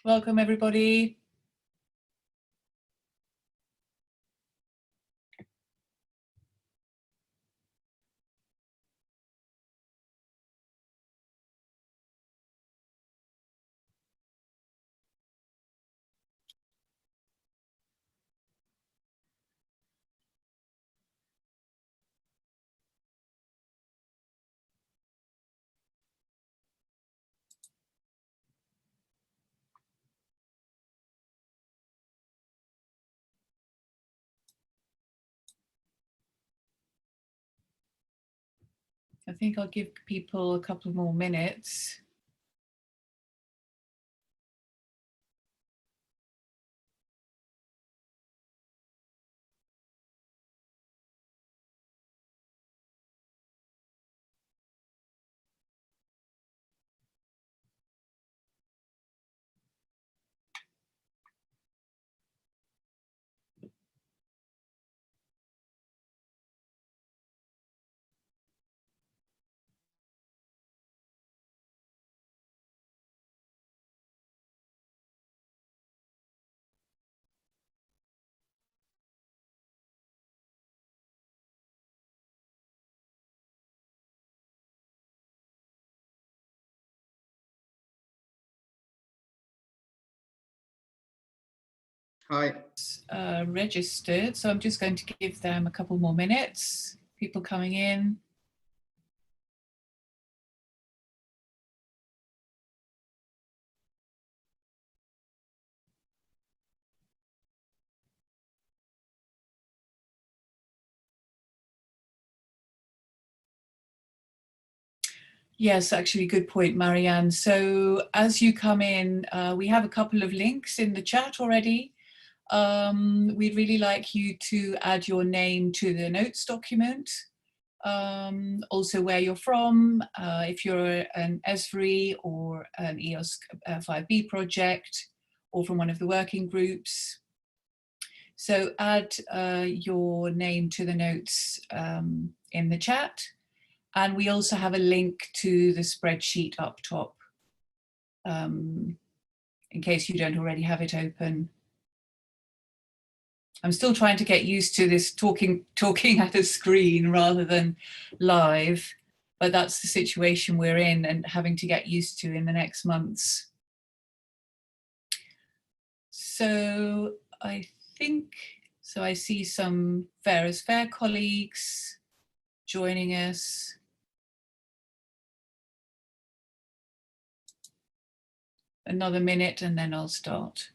Welcome, everybody. I think I'll give people a couple more minutes. Hi. Registered, so I'm just going to give them a couple more minutes. People coming in. Yes, actually, good point, Marianne. So as you come in, we have a couple of links in the chat already. We'd really like you to add your name to the notes document. Also where you're from, if you're an ESRI or an EOSC 5B project, or from one of the working groups. So add your name to the notes in the chat. And we also have a link to the spreadsheet up top, in case you don't already have it open. I'm still trying to get used to this talking at a screen rather than live, but that's the situation we're in and having to get used to in the next months. So I see some FAIRsFAIR colleagues joining us. Another minute and then I'll start.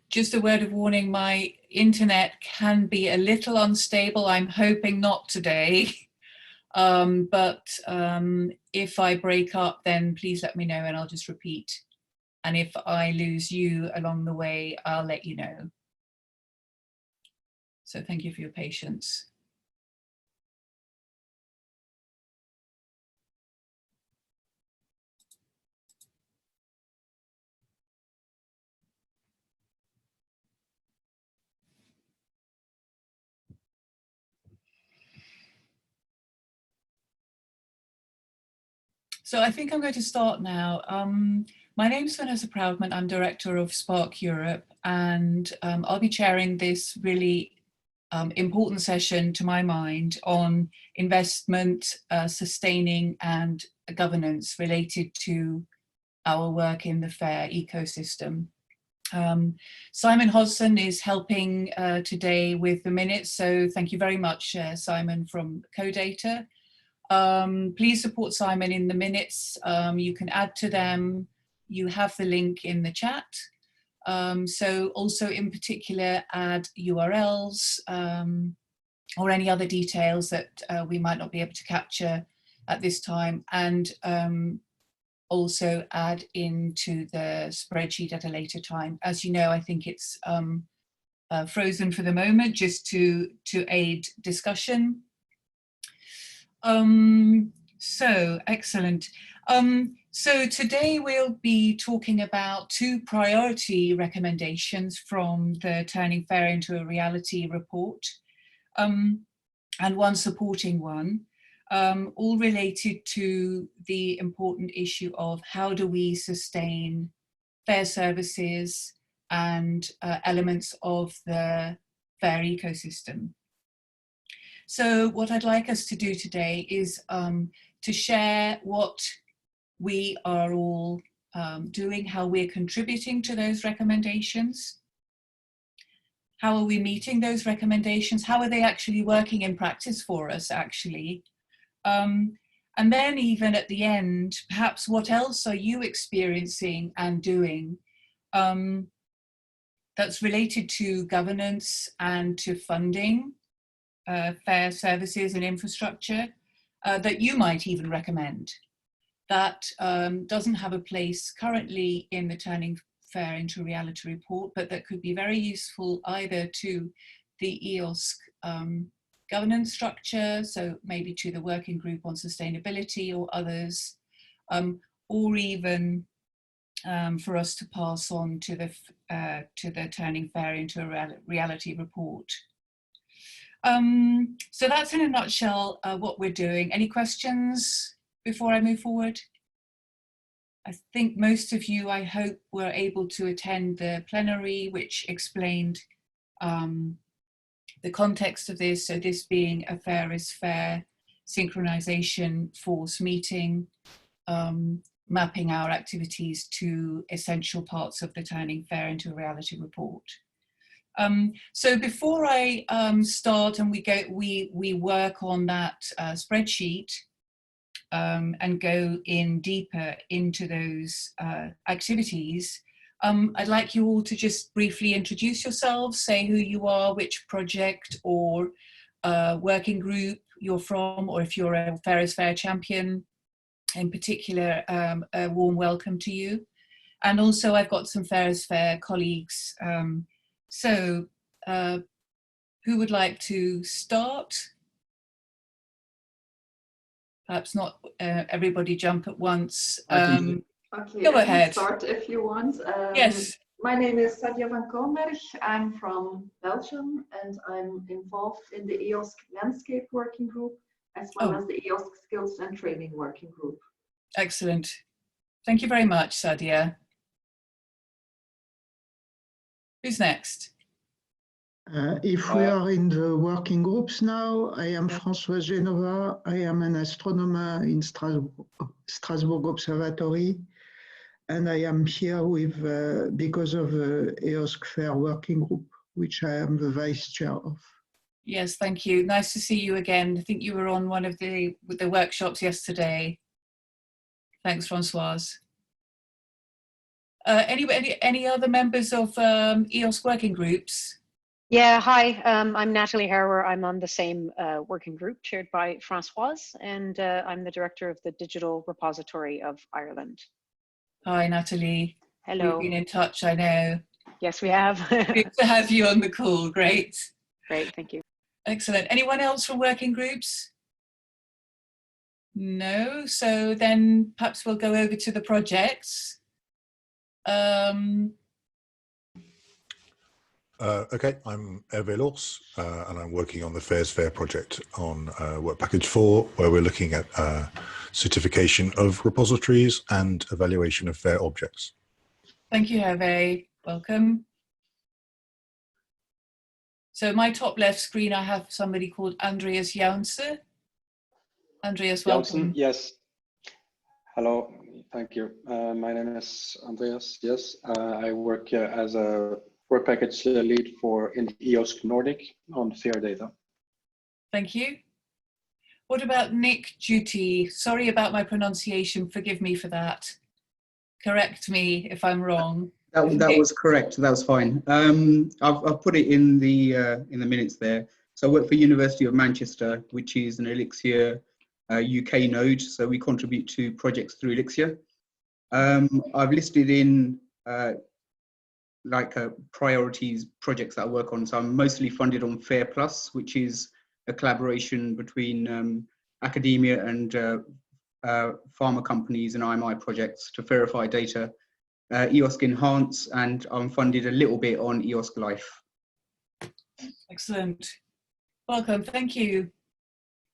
Just a word of warning, my internet can be a little unstable. I'm hoping not today, but if I break up, then please let me know and I'll just repeat. And if I lose you along the way, I'll let you know. So thank you for your patience. So I think I'm going to start now. My name is Vanessa Proudman. I'm director of Spark Europe, and I'll be chairing this really important session, to my mind, on investment, sustaining and governance related to our work in the FAIR ecosystem. Simon Hodson is helping today with the minutes, so thank you very much, Simon from CoData. Please support Simon in the minutes. You can add to them. You have the link in the chat. So also in particular add URLs or any other details that we might not be able to capture at this time, and also add into the spreadsheet at a later time. As you know, I think it's frozen for the moment just to aid discussion. So excellent. So today we'll be talking about two priority recommendations from the Turning FAIR into a Reality report, and one supporting one. all related to the important issue of how do we sustain fair services and elements of the FAIR ecosystem. So what I'd like us to do today is to share what we are all doing, how we're contributing to those recommendations. How are we meeting those recommendations? How are they actually working in practice for us, actually? And then even at the end, perhaps what else are you experiencing and doing that's related to governance and to funding fair services and infrastructure that you might even recommend that doesn't have a place currently in the Turning FAIR into Reality report, but that could be very useful either to the EOSC governance structure, so maybe to the working group on sustainability or others, or even for us to pass on to the Turning FAIR into a Reality report. So that's in a nutshell what we're doing. Any questions before I move forward? I think most of you, I hope, were able to attend the plenary, which explained the context of this. So this being a FAIRsFAIR Synchronisation Force meeting, mapping our activities to essential parts of the Turning FAIR into Reality report. So before I start and we work on that spreadsheet and go in deeper into those activities, I'd like you all to just briefly introduce yourselves, say who you are, which project or working group you're from, or if you're a FAIRsFAIR champion in particular, a warm welcome to you. And also I've got some FAIRsFAIR colleagues. So who would like to start? Perhaps not everybody jump at once. Okay, go ahead. Start if you want. Yes. My name is Sadia van Koolmerg. I'm from Belgium and I'm involved in the EOSC landscape working group as well as the EOSC skills and training working group. Excellent. Thank you very much, Sadia. Who's next? If we are in the working groups now, I am Francoise Genova. I am an astronomer in Strasbourg Observatory, and I am here with because of the EOSC FAIR working group, which I am the vice chair of. Yes, thank you. Nice to see you again. I think you were on one of the workshops yesterday. Thanks, Francoise. Any other members of EOSC working groups? Yeah, hi, I'm Natalie Harrower. I'm on the same working group chaired by Francoise, and I'm the director of the Digital Repository of Ireland. Hi, Natalie. Hello. We've been in touch, I know. Yes, we have. Good to have you on the call. Great. Great, thank you. Excellent. Anyone else from working groups? No, so then perhaps we'll go over to the projects. Okay, I'm Hervé Lours, and I'm working on the FAIRsFAIR project on Work Package 4, where we're looking at certification of repositories and evaluation of FAIR objects. Thank you, Hervé. Welcome. So my top left screen, I have somebody called Andreas Jaunsen. Andreas, welcome. Jaunsen, yes. Hello, thank you. My name is Andreas, yes. I work as a work package lead in the EOSC Nordic on FAIR data. Thank you. What about Nick Juty? Sorry about my pronunciation, forgive me for that. Correct me if I'm wrong. That was correct, that was fine. I've put it in the minutes there. So I work for University of Manchester, which is an Elixir UK node, so we contribute to projects through Elixir. I've listed in priorities projects that I work on. So I'm mostly funded on FAIR+, which is a collaboration between academia and pharma companies and IMI projects to verify data. EOSC Enhance, and I'm funded a little bit on EOSC Life. Excellent. Welcome, thank you.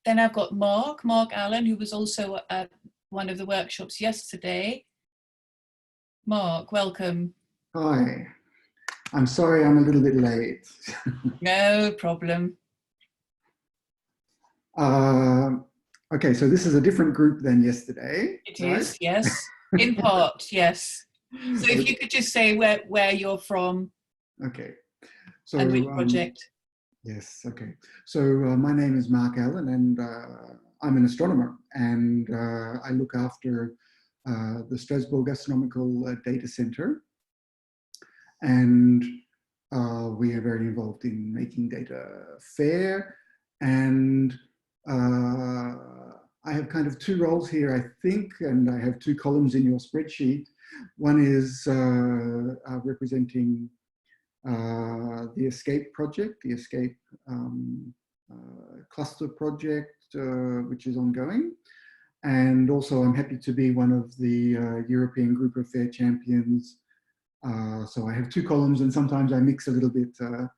Then I've got Mark Allen, who was also at one of the workshops yesterday. Mark, welcome. Hi, I'm sorry I'm a little bit late. No problem. Okay, so this is a different group than yesterday. It right? is, yes, in part, yes. So if you could just say where you're from. Okay, so and which project. Yes, okay. So my name is Mark Allen, and I'm an astronomer, and I look after the Strasbourg Astronomical Data Center, and we are very involved in making data fair, and I have kind of two roles here, I think, and I have two columns in your spreadsheet. One is representing the ESCAPE project, the ESCAPE cluster project, which is ongoing. And also I'm happy to be one of the European Group of FAIR champions. So I have two columns, and sometimes I mix a little bit the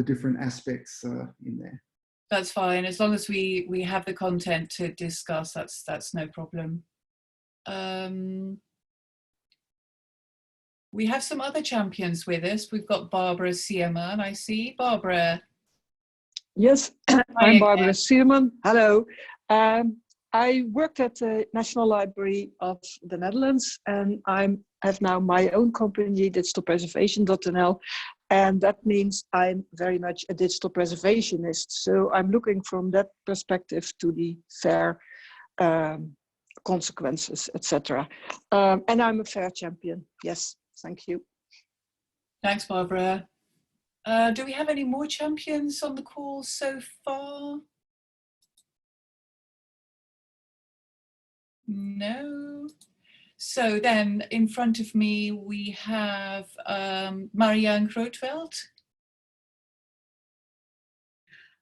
different aspects in there. That's fine, as long as we have the content to discuss, that's no problem. We have some other champions with us. We've got Barbara Sierman, I see. Barbara. Yes, I'm Barbara Sierman. Hello. I worked at the National Library of the Netherlands, and I have now my own company, digitalpreservation.nl, and that means I'm very much a digital preservationist. So I'm looking from that perspective to the FAIR consequences, etc. And I'm a FAIR champion. Yes, thank you. Thanks, Barbara. Do we have any more champions on the call so far? No. So then in front of me, we have Marianne Grootveld.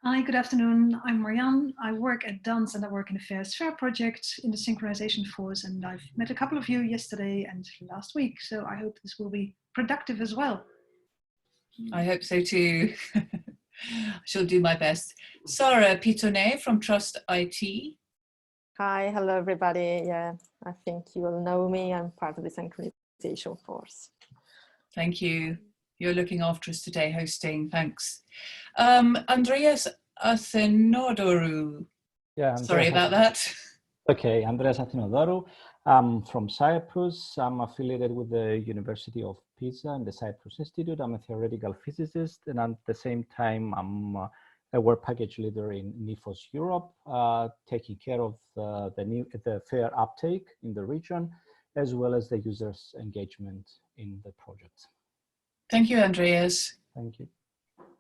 Hi, good afternoon. I'm Marianne. I work at DANS and I work in the FAIRsFAIR project in the Synchronisation Force, and I've met a couple of you yesterday and last week, so I hope this will be productive as well. I hope so too. I shall do my best. Sarah Pitonnet from Trust IT. Hi, hello everybody. Yeah, I think you will know me. I'm part of the Synchronisation Force. Thank you. You're looking after us today, hosting. Thanks. Andreas Athenodorou. Yeah, sorry about that. Okay, Andreas Athenodorou. I'm from Cyprus. I'm affiliated with the University of Pisa and the Cyprus Institute. I'm a theoretical physicist, and at the same time, I'm a work package leader in NIFOS Europe, taking care of the FAIR uptake in the region, as well as the users' engagement in the project. Thank you, Andreas. Thank you.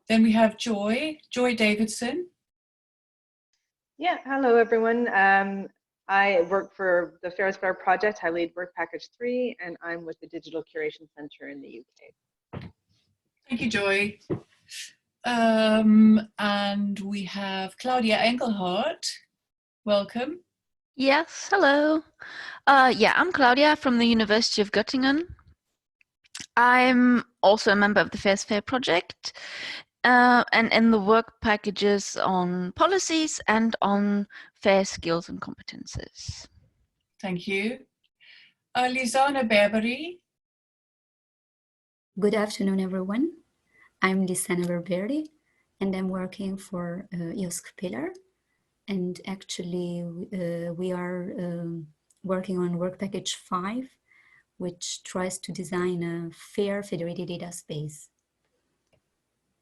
Then we have Joy Davidson. Yeah, hello everyone. I work for the FAIRsFAIR project. I lead Work Package 3, and I'm with the Digital Curation Centre in the UK. Thank you, Joy. And we have Claudia Engelhardt. Welcome. Yes, hello. Yeah, I'm Claudia from the University of Göttingen. I'm also a member of the FAIRsFAIR project, and in the work packages on policies and on FAIR skills and competences. Thank you. Lisanna Berberi. Good afternoon, everyone. I'm Lisanna Berberi, and I'm working for EOSC Pillar. And actually, we are working on work package 5, which tries to design a fair federated data space.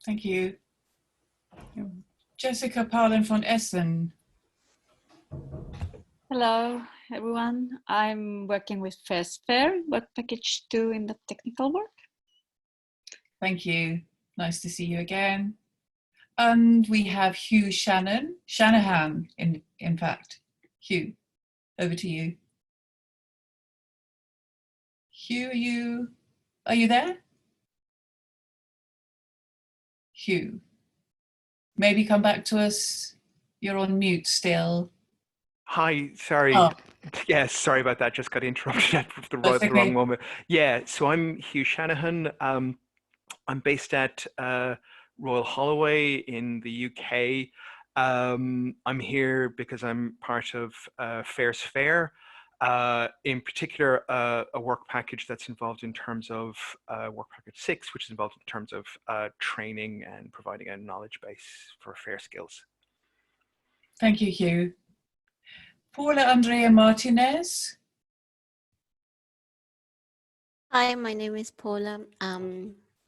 Thank you. Jessica Paula von Essen. Hello, everyone. I'm working with FAIRsFAIR, work package 2 in the technical work. Thank you. Nice to see you again. And we have Hugh Shanahan, in fact. Hugh, over to you. Hugh, are you there? Hugh, maybe come back to us. You're on mute still. Hi, sorry. Oh. Yes, sorry about that. Just got interrupted at the wrong moment. Yeah, so I'm Hugh Shanahan. I'm based at Royal Holloway in the UK. I'm here because I'm part of FAIRsFAIR, in particular a work package that's involved in terms of work package 6, which is involved in terms of training and providing a knowledge base for FAIR skills. Thank you, Hugh. Paula Andrea Martinez. Hi, my name is Paula.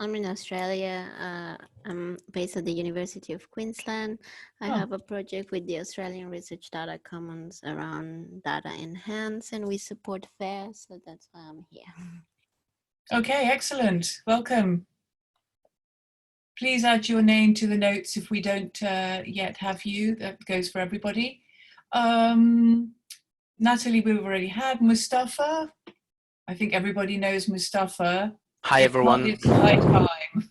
I'm in Australia. I'm based at the University of Queensland. I have a project with the Australian Research Data Commons around data enhance, and we support FAIR, so that's why I'm here. Okay, excellent. Welcome. Please add your name to the notes if we don't yet have you. That goes for everybody. Natalie, we've already had. Mustapha. I think everybody knows Mustapha. Hi, everyone. It's high time.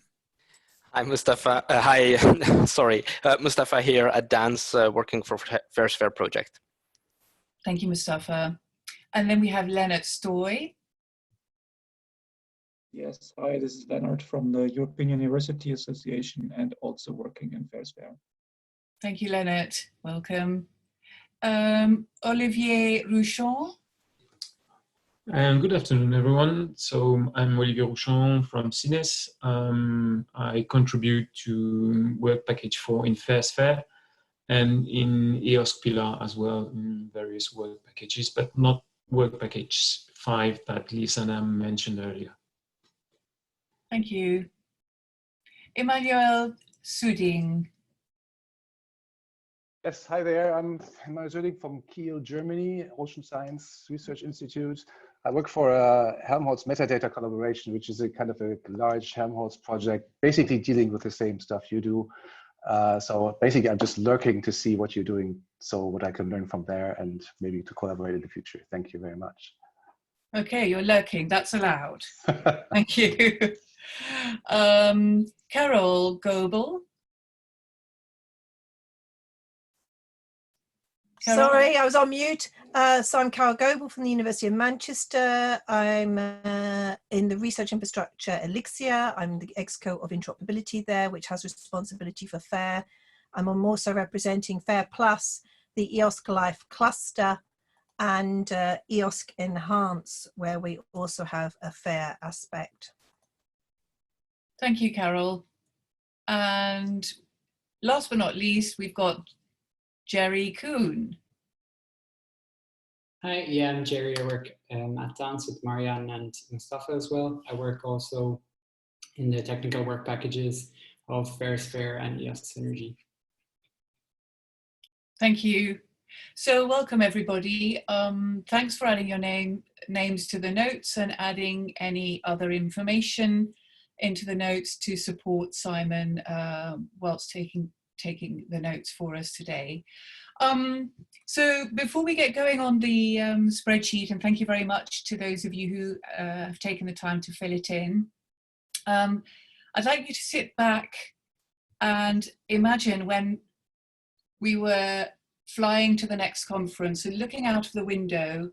Hi, Mustapha. Hi, sorry. Mustapha here at DANCE, working for FAIRsFAIR project. Thank you, Mustapha. And then we have Lennart Stoy. Yes, hi, this is Lennart from the European University Association and also working in FAIRsFAIR. Thank you, Lennart. Welcome. Olivier Rouchon. Good afternoon, everyone. So I'm Olivier Rouchon from CINES. I contribute to work package 4 in FAIRsFAIR and in EOSC pillar as well in various work packages, but not work package 5 that Lisa mentioned earlier. Thank you. Emanuel Soeding. Yes, hi there. I'm Emanuel Soeding from Kiel, Germany, Ocean Science Research Institute. I work for Helmholtz metadata collaboration, which is a kind of a large Helmholtz project, basically dealing with the same stuff you do. So basically, I'm just lurking to see what you're doing, so what I can learn from there and maybe to collaborate in the future. Thank you very much. Okay, you're lurking. That's allowed. Thank you. Carole Goble. Carole? Sorry, I was on mute. So I'm Carole Goble from the University of Manchester. I'm in the research infrastructure Elixir. I'm the EXCO of interoperability there, which has responsibility for FAIR. I'm also representing FAIR Plus, the EOSC Life cluster, and EOSC Enhance, where we also have a FAIR aspect. Thank you, Carole. And last but not least, we've got Jerry Kuhn. Hi, yeah, I'm Jerry. I work at DANCE with Marianne and Mustapha as well. I work also in the technical work packages of FAIRsFAIR and EOSC Synergy. Thank you. So welcome, everybody. Thanks for adding your names to the notes and adding any other information into the notes to support Simon whilst taking the notes for us today. So before we get going on the spreadsheet, and thank you very much to those of you who have taken the time to fill it in, I'd like you to sit back and imagine when we were flying to the next conference and looking out of the window,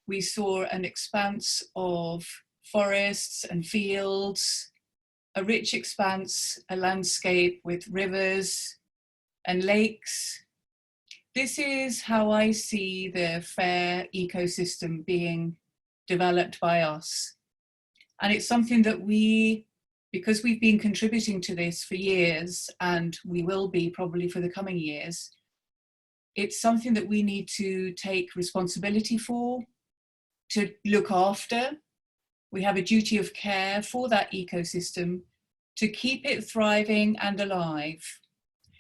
we saw an expanse of forests and fields, a rich expanse, a landscape with rivers and lakes. This is how I see the FAIR ecosystem being developed by us. And it's something that we, because we've been contributing to this for years, and we will be probably for the coming years, it's something that we need to take responsibility for, to look after. We have a duty of care for that ecosystem to keep it thriving and alive.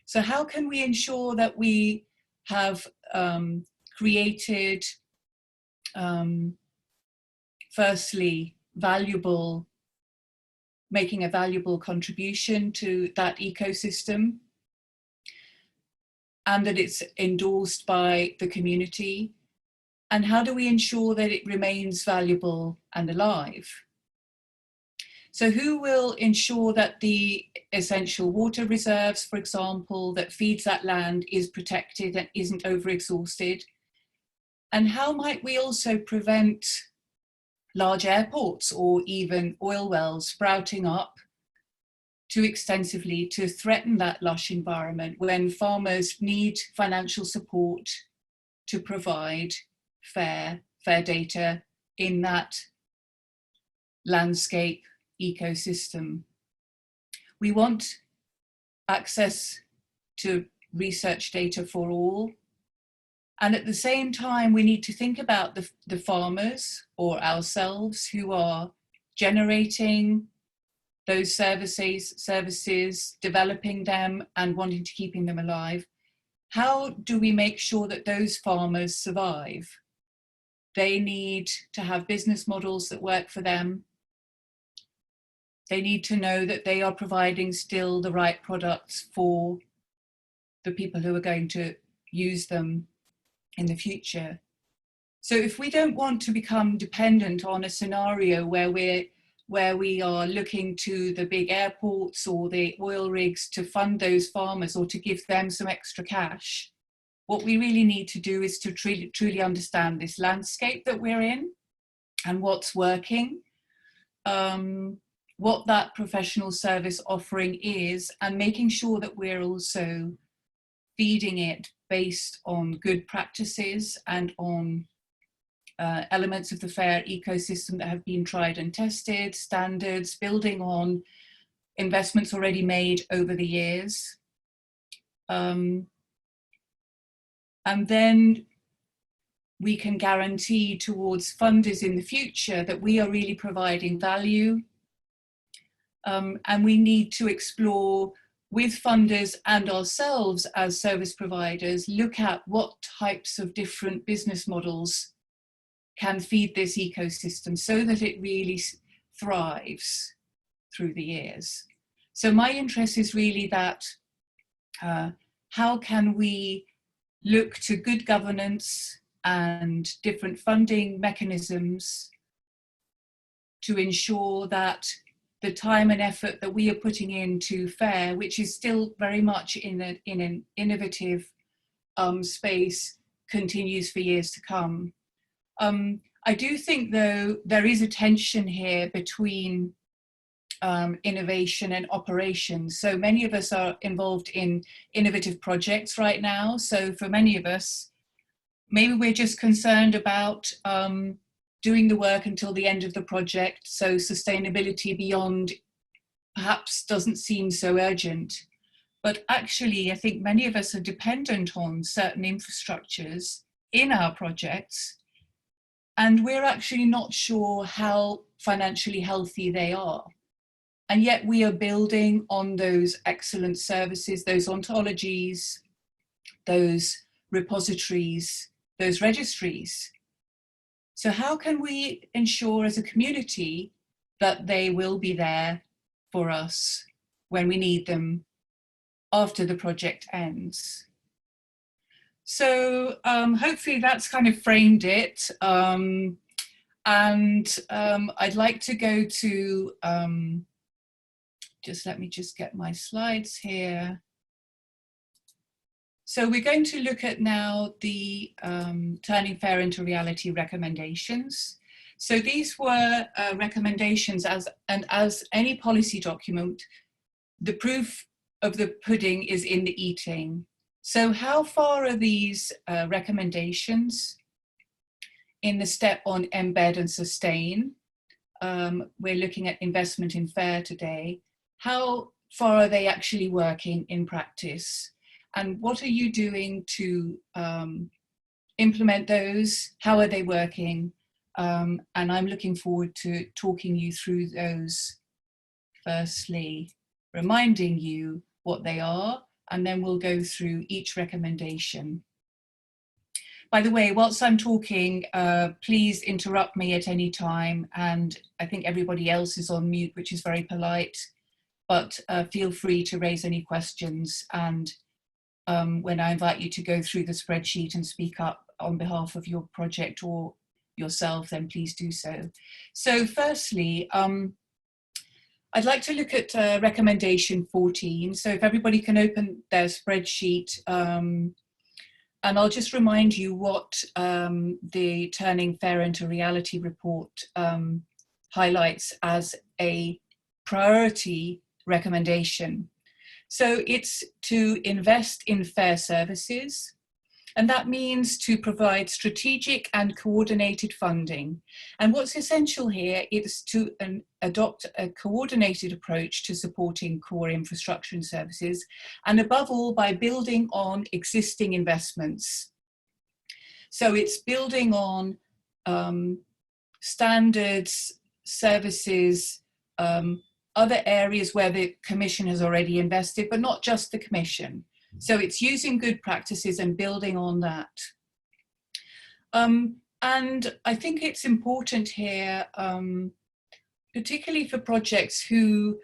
So how can we ensure that we have created, firstly, making a valuable contribution to that ecosystem, and that it's endorsed by the community? And how do we ensure that it remains valuable and alive? So who will ensure that the essential water reserves, for example, that feeds that land is protected and isn't overexhausted? And how might we also prevent large airports or even oil wells sprouting up too extensively to threaten that lush environment when farmers need financial support to provide fair data in that landscape ecosystem. We want access to research data for all. And at the same time, we need to think about the farmers or ourselves who are generating those services, developing them and wanting to keeping them alive. How do we make sure that those farmers survive? They need to have business models that work for them. They need to know that they are providing still the right products for the people who are going to use them in the future. So if we don't want to become dependent on a scenario where we are looking to the big airports or the oil rigs to fund those farmers or to give them some extra cash, what we really need to do is to truly understand this landscape that we're in and what's working, what that professional service offering is, and making sure that we're also feeding it based on good practices and on elements of the FAIR ecosystem that have been tried and tested, standards, building on investments already made over the years. And then we can guarantee towards funders in the future that we are really providing value. And we need to explore with funders and ourselves as service providers, look at what types of different business models can feed this ecosystem so that it really thrives through the years. So my interest is really that how can we look to good governance and different funding mechanisms to ensure that the time and effort that we are putting into FAIR, which is still very much in an innovative space, continues for years to come. I do think, though, there is a tension here between innovation and operations. So many of us are involved in innovative projects right now. So for many of us, maybe we're just concerned about doing the work until the end of the project. So sustainability beyond perhaps doesn't seem so urgent. But actually, I think many of us are dependent on certain infrastructures in our projects, and we're actually not sure how financially healthy they are. And yet we are building on those excellent services, those ontologies, those repositories, those registries. So how can we ensure as a community that they will be there for us when we need them after the project ends? So hopefully that's kind of framed it. I'd like to go to, let me get my slides here. So we're going to look at now the Turning FAIR into Reality recommendations. So these were recommendations, as any policy document, the proof of the pudding is in the eating. So how far are these recommendations in the step on embed and sustain? We're looking at investment in FAIR today. How far are they actually working in practice? And what are you doing to implement those? How are they working? And I'm looking forward to talking you through those. Firstly, reminding you what they are, and then we'll go through each recommendation. By the way, whilst I'm talking, please interrupt me at any time, and I think everybody else is on mute, which is very polite, but feel free to raise any questions, and when I invite you to go through the spreadsheet and speak up on behalf of your project or yourself, then please do so. So firstly, I'd like to look at recommendation 14. So if everybody can open their spreadsheet, and I'll just remind you what the Turning FAIR into Reality report highlights as a priority recommendation. So it's to invest in fair services, and that means to provide strategic and coordinated funding. And what's essential here is to adopt a coordinated approach to supporting core infrastructure and services, and above all, by building on existing investments. So it's building on standards, services, other areas where the Commission has already invested, but not just the Commission. So it's using good practices and building on that. And I think it's important here, particularly for projects who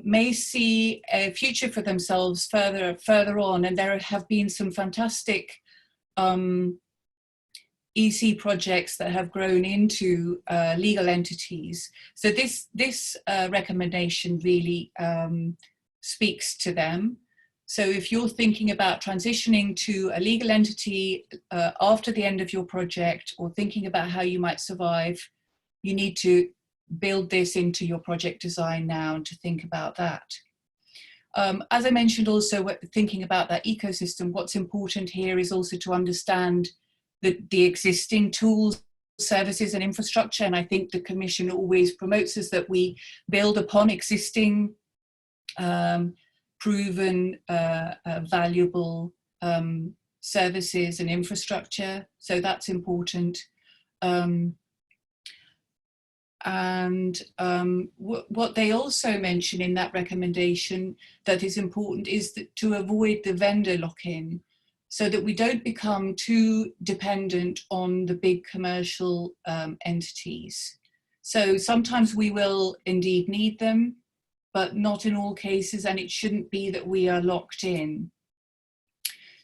may see a future for themselves further on, and there have been some fantastic EC projects that have grown into legal entities. So this recommendation really speaks to them. So if you're thinking about transitioning to a legal entity after the end of your project, or thinking about how you might survive, you need to build this into your project design now and to think about that. As I mentioned also, thinking about that ecosystem, what's important here is also to understand the existing tools, services and infrastructure. And I think the Commission always promotes us that we build upon existing proven valuable services and infrastructure. So that's important. What they also mention in that recommendation that is important is that to avoid the vendor lock-in, so that we don't become too dependent on the big commercial entities. So sometimes we will indeed need them, but not in all cases, and it shouldn't be that we are locked in.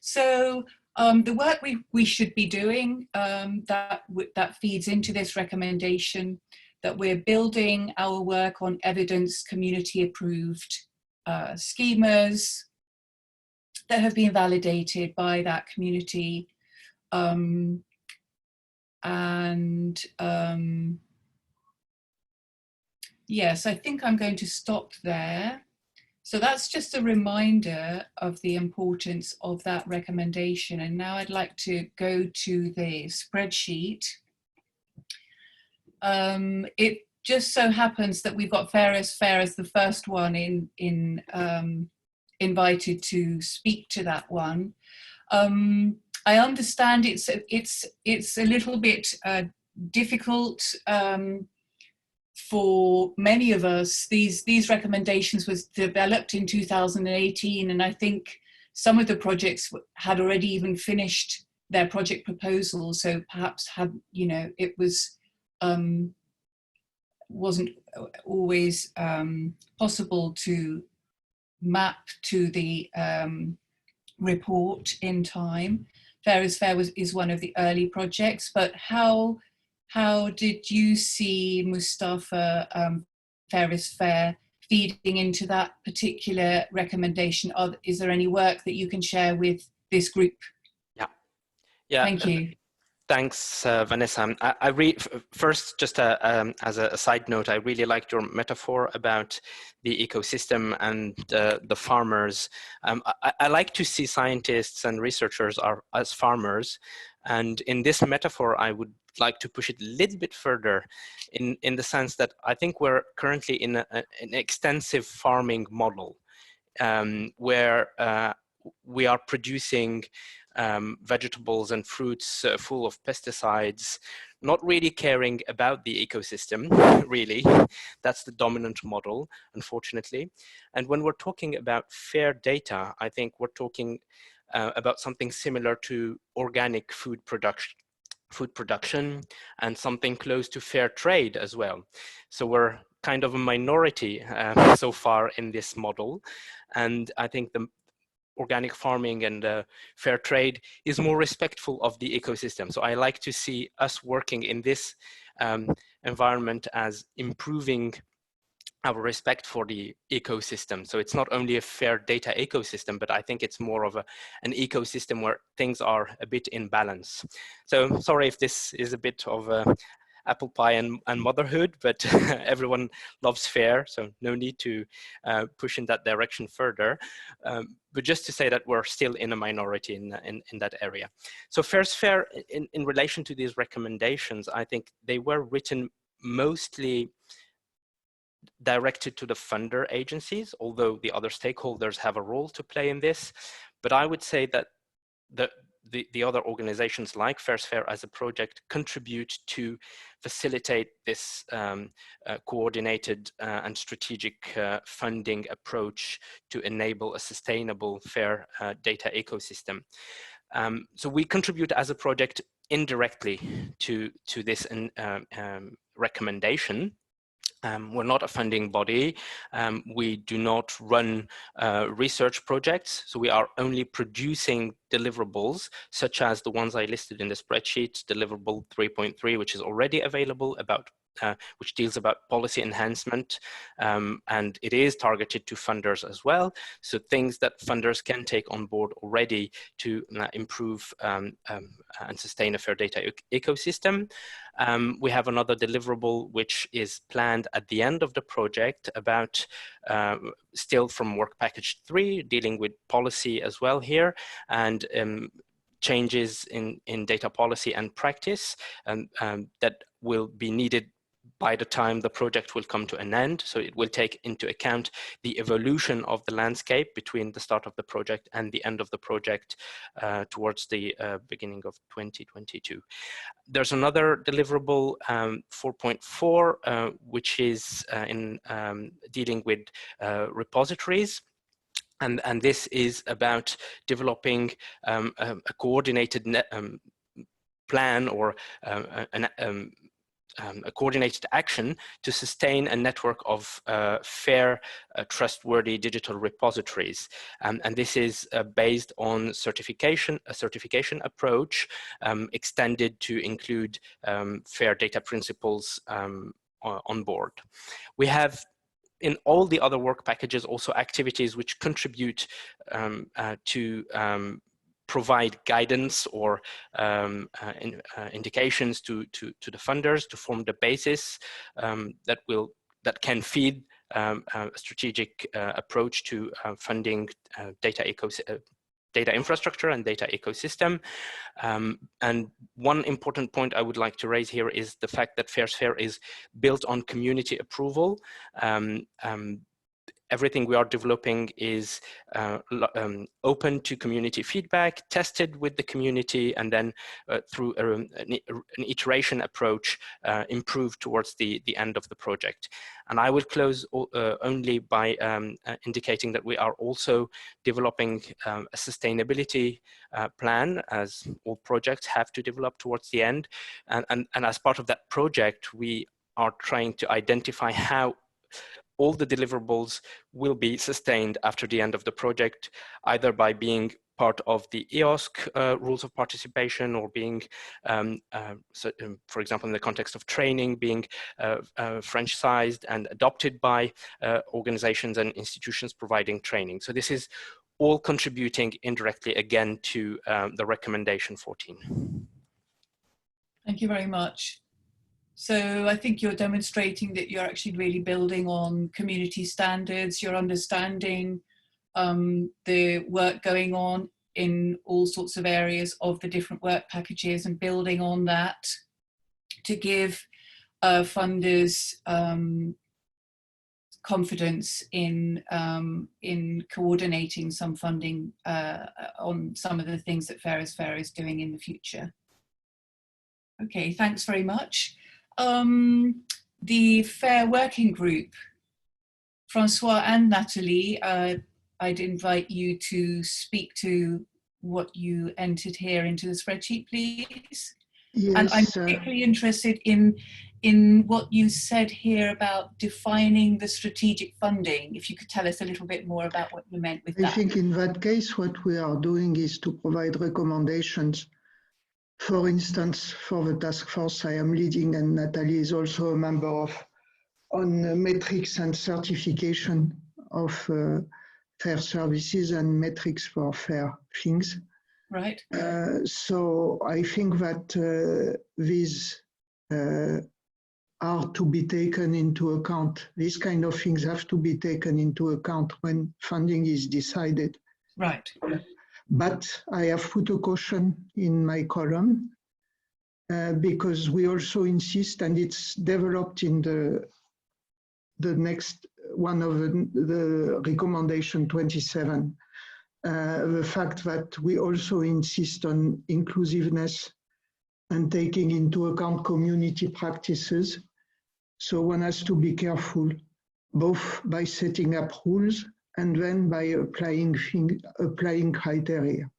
So the work we should be doing that feeds into this recommendation, that we're building our work on evidence community approved schemas that have been validated by that community. Yes, I think I'm going to stop there. So that's just a reminder of the importance of that recommendation. And now I'd like to go to the spreadsheet. It just so happens that we've got FAIRsFAIR as the first one invited to speak to that one. I understand it's a little bit difficult for many of us. These recommendations was developed in 2018, and I think some of the projects had already even finished their project proposals, so perhaps it wasn't always possible to map to the report in time. FAIRsFAIR is one of the early projects, but how did you see, Mustapha, FAIRsFAIR feeding into that particular recommendation? Is there any work that you can share with this group? Yeah. Thank you. Thanks, Vanessa. I first, just as a side note, I really liked your metaphor about the ecosystem and the farmers. I like to see scientists and researchers as farmers. And in this metaphor, I would like to push it a little bit further in the sense that I think we're currently in an extensive farming model where we are producing vegetables and fruits full of pesticides, not really caring about the ecosystem, really. That's the dominant model, unfortunately. And when we're talking about fair data, I think we're talking about something similar to organic food production and something close to fair trade as well. So we're kind of a minority so far in this model. And I think the organic farming and fair trade is more respectful of the ecosystem. So I like to see us working in this environment as improving our respect for the ecosystem. So it's not only a fair data ecosystem, but I think it's more of an ecosystem where things are a bit in balance. So sorry if this is a bit of apple pie and motherhood, but everyone loves FAIR, so no need to push in that direction further. But just to say that we're still in a minority in that area. So FAIRsFAIR, in relation to these recommendations, I think they were written mostly directed to the funder agencies, although the other stakeholders have a role to play in this. But I would say that the other organizations like FAIRsFAIR as a project contribute to facilitate this coordinated and strategic funding approach to enable a sustainable FAIR data ecosystem. So we contribute as a project indirectly to this recommendation. We're not a funding body. We do not run research projects, so we are only producing deliverables, such as the ones I listed in the spreadsheet, deliverable 3.3, which is already available, which deals about policy enhancement, and it is targeted to funders as well. So things that funders can take on board already to improve and sustain a FAIR data ecosystem. We have another deliverable which is planned at the end of the project about still from work package 3, dealing with policy as well here, and changes in data policy and practice that will be needed by the time the project will come to an end. So it will take into account the evolution of the landscape between the start of the project and the end of the project towards the beginning of 2022. There's another deliverable, 4.4, which is in dealing with repositories. And this is about developing a coordinated plan or a coordinated action to sustain a network of FAIR, trustworthy digital repositories. And this is based on a certification approach extended to include FAIR data principles on board. We have in all the other work packages also activities which contribute to provide guidance or indications to the funders to form the basis that can feed a strategic approach to funding data infrastructure and data ecosystem. And one important point I would like to raise here is the fact that FAIRsFAIR is built on community approval. Everything we are developing is open to community feedback, tested with the community, and then through an iteration approach, improved towards the end of the project. And I will close only by indicating that we are also developing a sustainability plan, as all projects have to develop towards the end. And as part of that project, we are trying to identify how all the deliverables will be sustained after the end of the project, either by being part of the EOSC rules of participation or being, for example, in the context of training, being French-sized and adopted by organizations and institutions providing training. So this is all contributing indirectly again to the recommendation 14. Thank you very much. So I think you're demonstrating that you're actually really building on community standards, you're understanding the work going on in all sorts of areas of the different work packages and building on that to give funders confidence in coordinating some funding on some of the things that FAIRsFAIR is doing in the future. Okay, thanks very much. The FAIR Working Group, Francoise and Natalie, I'd invite you to speak to what you entered here into the spreadsheet, please. Yes, and I'm particularly interested in what you said here about defining the strategic funding. If you could tell us a little bit more about what you meant with that. I think in that case, what we are doing is to provide recommendations. For instance, for the task force I am leading, and Natalie is also a member of, on metrics and certification of FAIR services and metrics for FAIR things. Right. So I think that these are to be taken into account. These kind of things have to be taken into account when funding is decided. Right. But I have put a caution in my column because we also insist, and it's developed in the next one of the recommendation 27, the fact that we also insist on inclusiveness and taking into account community practices. So one has to be careful, both by setting up rules and then by applying criteria.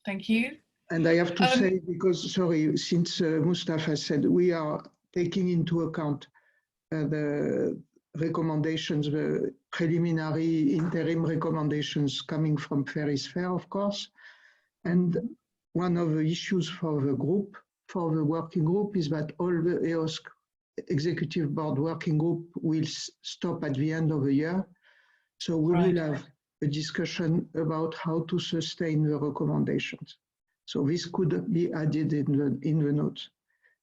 Thank you. And I have to say, because, sorry, since Mustapha said, we are taking into account the recommendations, the preliminary interim recommendations coming from FAIRsFAIR, of course. And one of the issues for the group, for the working group, is that all the EOSC Executive Board working group will stop at the end of the year. So we will have a discussion about how to sustain the recommendations. So this could be added in the notes.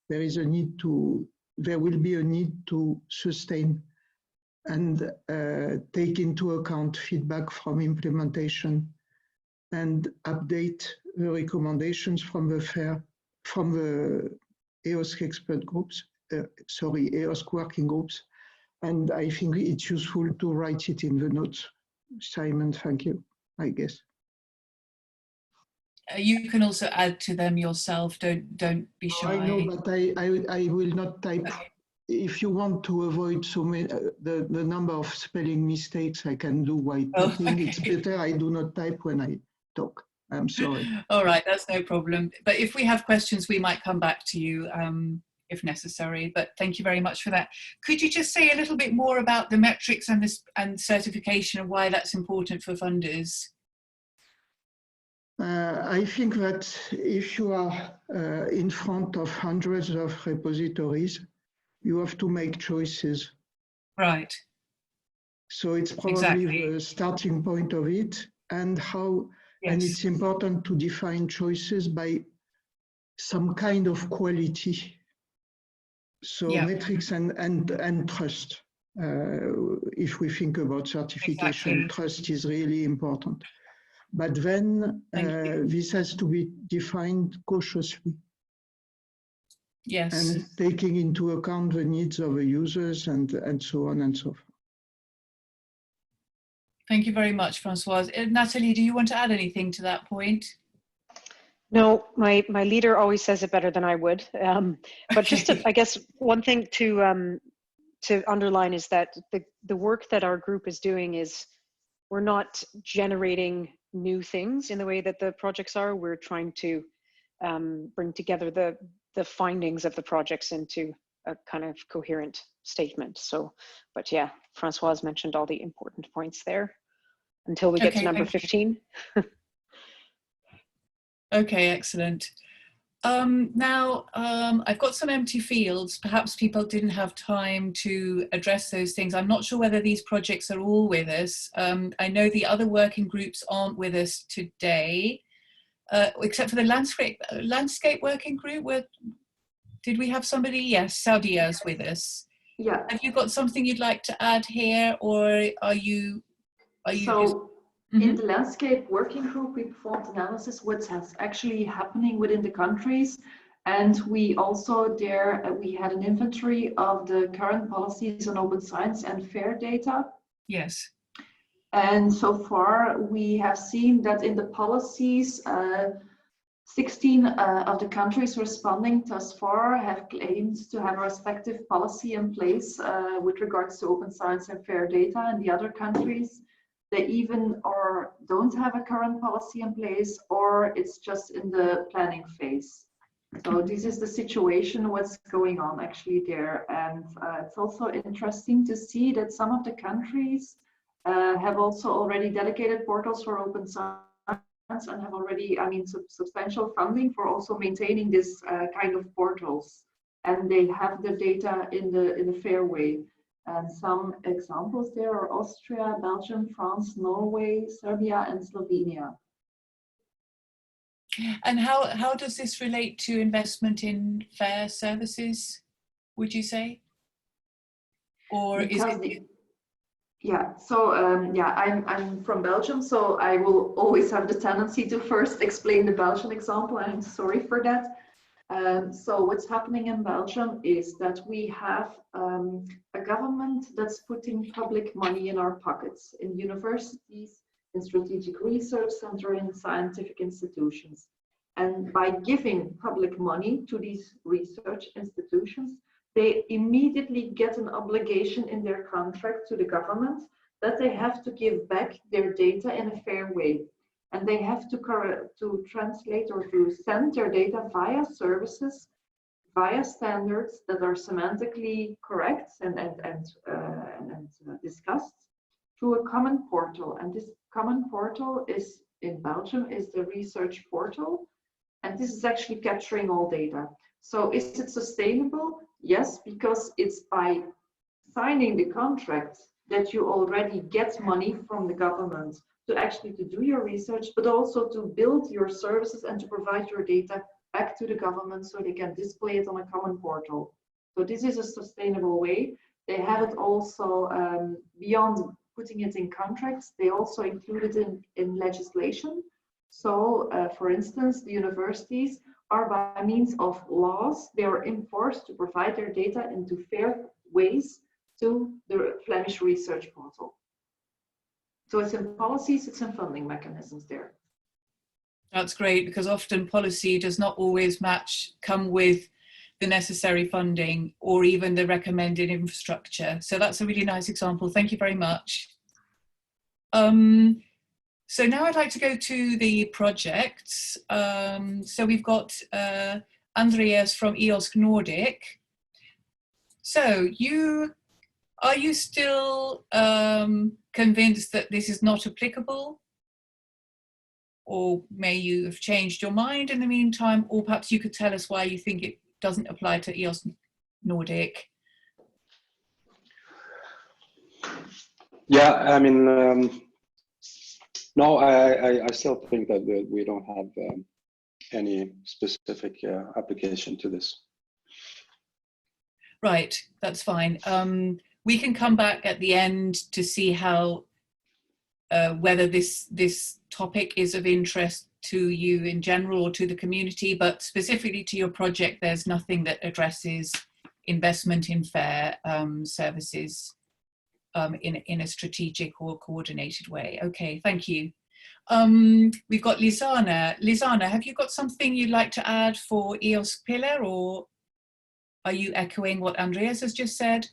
There will be a need to sustain and take into account feedback from implementation and update the recommendations from the EOSC expert groups, EOSC working groups. And I think it's useful to write it in the notes. Simon, thank you, I guess. You can also add to them yourself. Don't be shy. I know, but I will not type. Okay. If you want to avoid so many the number of spelling mistakes I can do while talking, it's better I do not type when I talk. I'm sorry. All right, that's no problem. But if we have questions, we might come back to you if necessary. But thank you very much for that. Could you just say a little bit more about the metrics and certification and why that's important for funders? I think that if you are in front of hundreds of repositories, you have to make choices. Right. So it's probably the starting point of it, and how, and it's important to define choices by some kind of quality. So metrics and trust. If we think about certification, trust is really important. But then this has to be defined cautiously. Yes. And taking into account the needs of the users and so on and so forth. Thank you very much, Francoise. Natalie, do you want to add anything to that point? No, my leader always says it better than I would. But just to, I guess one thing to underline is that the work that our group is doing is we're not generating new things in the way that the projects are. We're trying to bring together the findings of the projects into a kind of coherent statement. So, but yeah, Francoise mentioned all the important points there until we get to number 15. Okay, excellent. Now, I've got some empty fields. Perhaps people didn't have time to address those things. I'm not sure whether these projects are all with us. I know the other working groups aren't with us today, except for the landscape working group. Did we have somebody? Yes, Saudia's with us. Yeah. Have you got something you'd like to add here, or are you so just... In the landscape working group, we performed analysis what's actually happening within the countries, and we also we had an inventory of the current policies on open science and FAIR data. Yes. And so far, we have seen that in the policies, 16 of the countries responding thus far have claimed to have a respective policy in place with regards to open science and FAIR data, and the other countries, they even or don't have a current policy in place, or it's just in the planning phase. So this is the situation, what's going on actually there. And it's also interesting to see that some of the countries have also already dedicated portals for open science and have already, substantial funding for also maintaining this kind of portals. And they have the data in the FAIR way. And some examples there are Austria, Belgium, France, Norway, Serbia, and Slovenia. And how does this relate to investment in fair services, would you say? Or Because is it? Yeah, so yeah, I'm from Belgium, so I will always have the tendency to first explain the Belgian example. I'm sorry for that. So what's happening in Belgium is that we have a government that's putting public money in our pockets, in universities, in strategic research center, in scientific institutions. And by giving public money to these research institutions, they immediately get an obligation in their contract to the government that they have to give back their data in a fair way. And they have to translate or to send their data via services, via standards that are semantically correct and discussed to a common portal. And this common portal is in Belgium is the research portal. And this is actually capturing all data. So is it sustainable? Yes, because it's by signing the contract that you already get money from the government to actually to do your research, but also to build your services and to provide your data back to the government so they can display it on a common portal. So this is a sustainable way. They have it also beyond putting it in contracts, they also include it in legislation. So for instance, the universities are by means of laws, they are enforced to provide their data into fair ways to the Flemish research portal. So it's in policies, it's in funding mechanisms there. That's great, because often policy does not always come with the necessary funding or even the recommended infrastructure. So that's a really nice example. Thank you very much. So now I'd like to go to the projects. So we've got Andreas from EOSC Nordic. So are you still convinced that this is not applicable? Or may you have changed your mind in the meantime? Or perhaps you could tell us why you think it doesn't apply to EOSC Nordic. Yeah, I mean, no, I still think that we don't have any specific application to this. Right, that's fine. We can come back at the end to see how whether this topic is of interest to you in general or to the community, but specifically to your project, there's nothing that addresses investment in fair services in a strategic or coordinated way. Okay, thank you. We've got Lizana. Lizana, have you got something you'd like to add for EOSC Pillar, or are you echoing what Andreas has just said?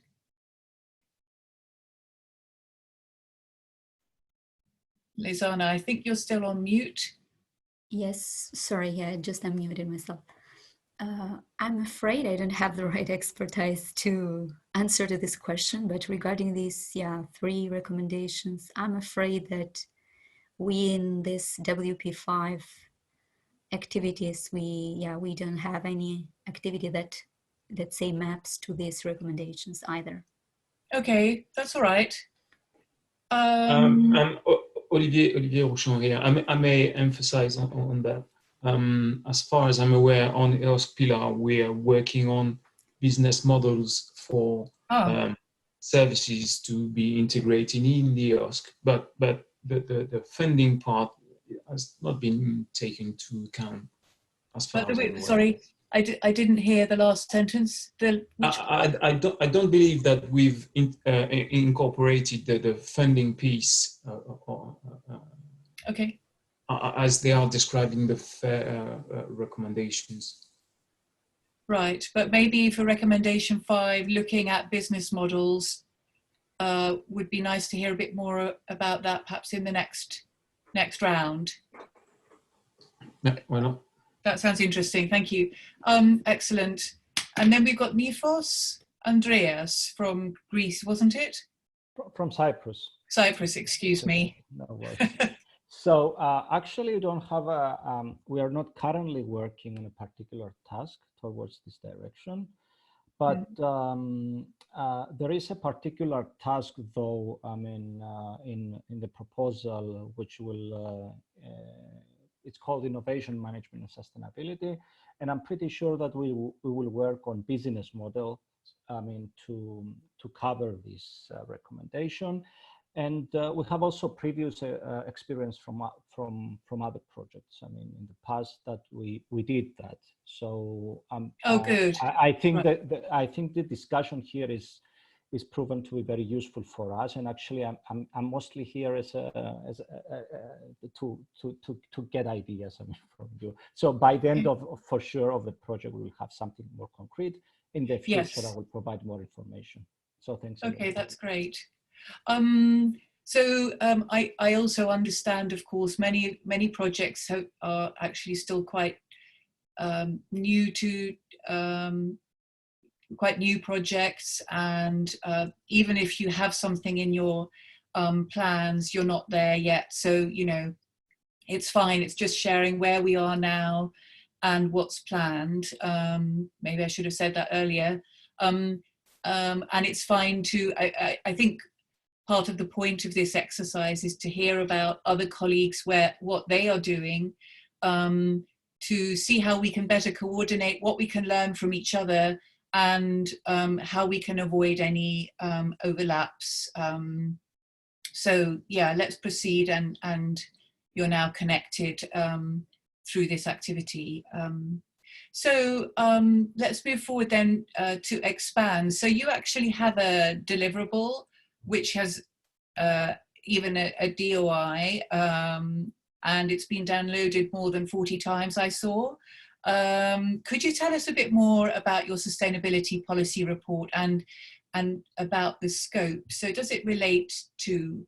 Lizana, I think you're still on mute. Yes, sorry, yeah, I just unmuted myself. I'm afraid I don't have the right expertise to answer to this question, but regarding these 3 recommendations, I'm afraid that we in this WP5 activities, we don't have any activity that say maps to these recommendations either. Okay, that's all right. Olivier Rouchon here. I may emphasize on that. As far as I'm aware, on EOSC Pillar, we are working on business models for services to be integrated in the EOSC, but the funding part has not been taken into account. As far as sorry, I didn't hear the last sentence. I don't believe that we've incorporated the funding piece. Okay. As they are describing the FAIR recommendations. Right, but maybe for recommendation 5, looking at business models, would be nice to hear a bit more about that, perhaps in the next round. Yeah, why not? That sounds interesting, thank you. Excellent. And then we've got Nifos Andreas from Greece, wasn't it? From Cyprus. Cyprus, excuse me. No worries. So actually, we don't have we are not currently working on a particular task towards this direction, but there is a particular task, though, I mean, in the proposal, which will it's called Innovation Management and Sustainability. And I'm pretty sure that we will work on business model, to cover this recommendation. And we have also previous experience from other projects. In the past that we did that. So good. I think that I think the discussion here is proven to be very useful for us. And actually, I'm mostly here as to get ideas from you. So by the end for sure of the project, we will have something more concrete. In the future, yes. I will provide more information. So thanks. Okay, that's great. I also understand, of course, many projects are actually still quite new projects, and even if you have something in your plans, you're not there yet. So, it's fine. It's just sharing where we are now and what's planned. Maybe I should have said that earlier. And it's fine to, I think part of the point of this exercise is to hear about other colleagues, what they are doing, to see how we can better coordinate, what we can learn from each other, and how we can avoid any overlaps. So yeah, let's proceed, and you're now connected through this activity. So let's move forward then to expand. So you actually have a deliverable which has even a DOI, and it's been downloaded more than 40 times, I saw. Could you tell us a bit more about your sustainability policy report and about the scope? So does it relate to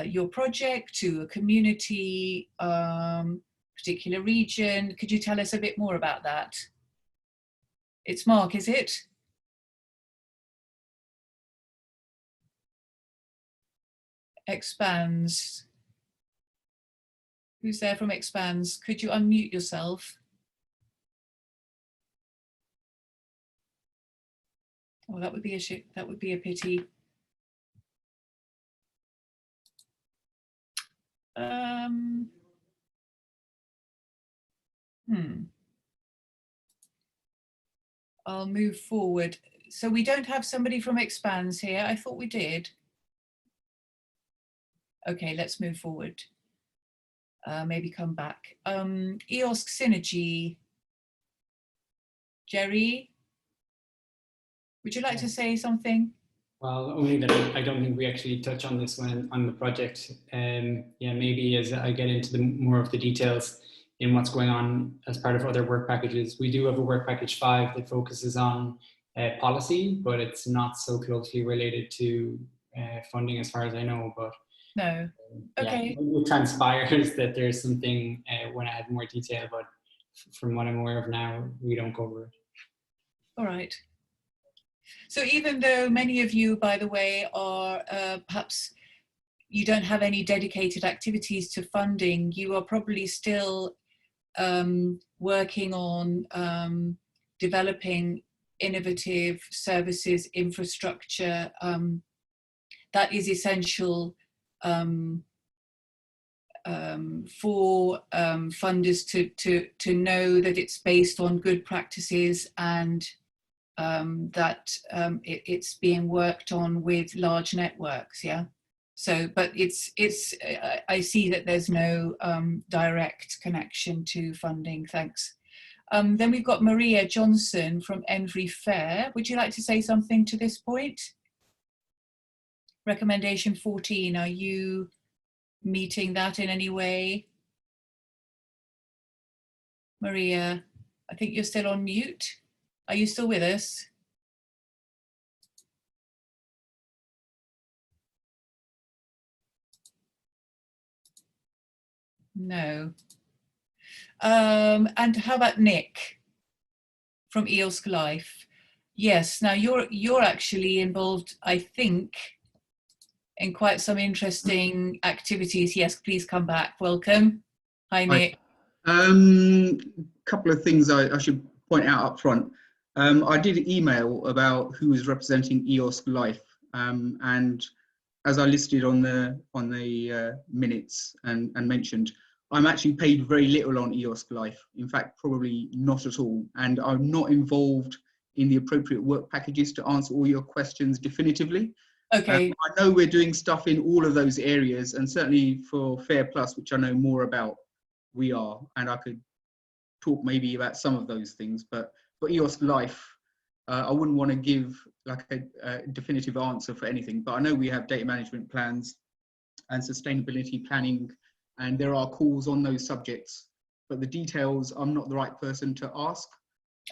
your project, to a community, particular region? Could you tell us a bit more about that? It's Mark, is it? Expands. Who's there from Expands? Could you unmute yourself? Oh, that would be a pity. I'll move forward. So we don't have somebody from Expands here. I thought we did. Okay, let's move forward. Maybe come back. EOSC Synergy. Jerry, would you like to say something? Well, only that I don't think we actually touch on this one on the project. Yeah, maybe as I get into more of the details in what's going on as part of other work packages. We do have a work package 5 that focuses on policy, but it's not so closely related to funding as far as I know. But no, okay. Yeah, it transpires that there's something when I have more detail, but from what I'm aware of now, we don't cover it. All right. So even though many of you, by the way, are perhaps you don't have any dedicated activities to funding, you are probably still working on developing innovative services, infrastructure that is essential for funders to know that it's based on good practices, and that it's being worked on with large networks. Yeah. So, but I see that there's no direct connection to funding. Thanks. Then we've got Maria Johnson from FAIRsFAIR. Would you like to say something to this point? Recommendation 14, are you meeting that in any way? Maria, I think you're still on mute. Are you still with us? No. And how about Nick from EOSC Life? Yes, now you're actually involved, I think, in quite some interesting activities. Yes, please come back. Welcome. Hi, Nick. Couple of things I should point out up front. I did email about who is representing EOSC Life, and as I listed on the minutes and mentioned, I'm actually paid very little on EOSC Life. In fact, probably not at all. And I'm not involved in the appropriate work packages to answer all your questions definitively. Okay. I know we're doing stuff in all of those areas, and certainly for FAIR Plus, which I know more about, we are. And I could talk maybe about some of those things, but for EOSC Life, I wouldn't want to give like a definitive answer for anything, but I know we have data management plans and sustainability planning, and there are calls on those subjects, but the details, I'm not the right person to ask.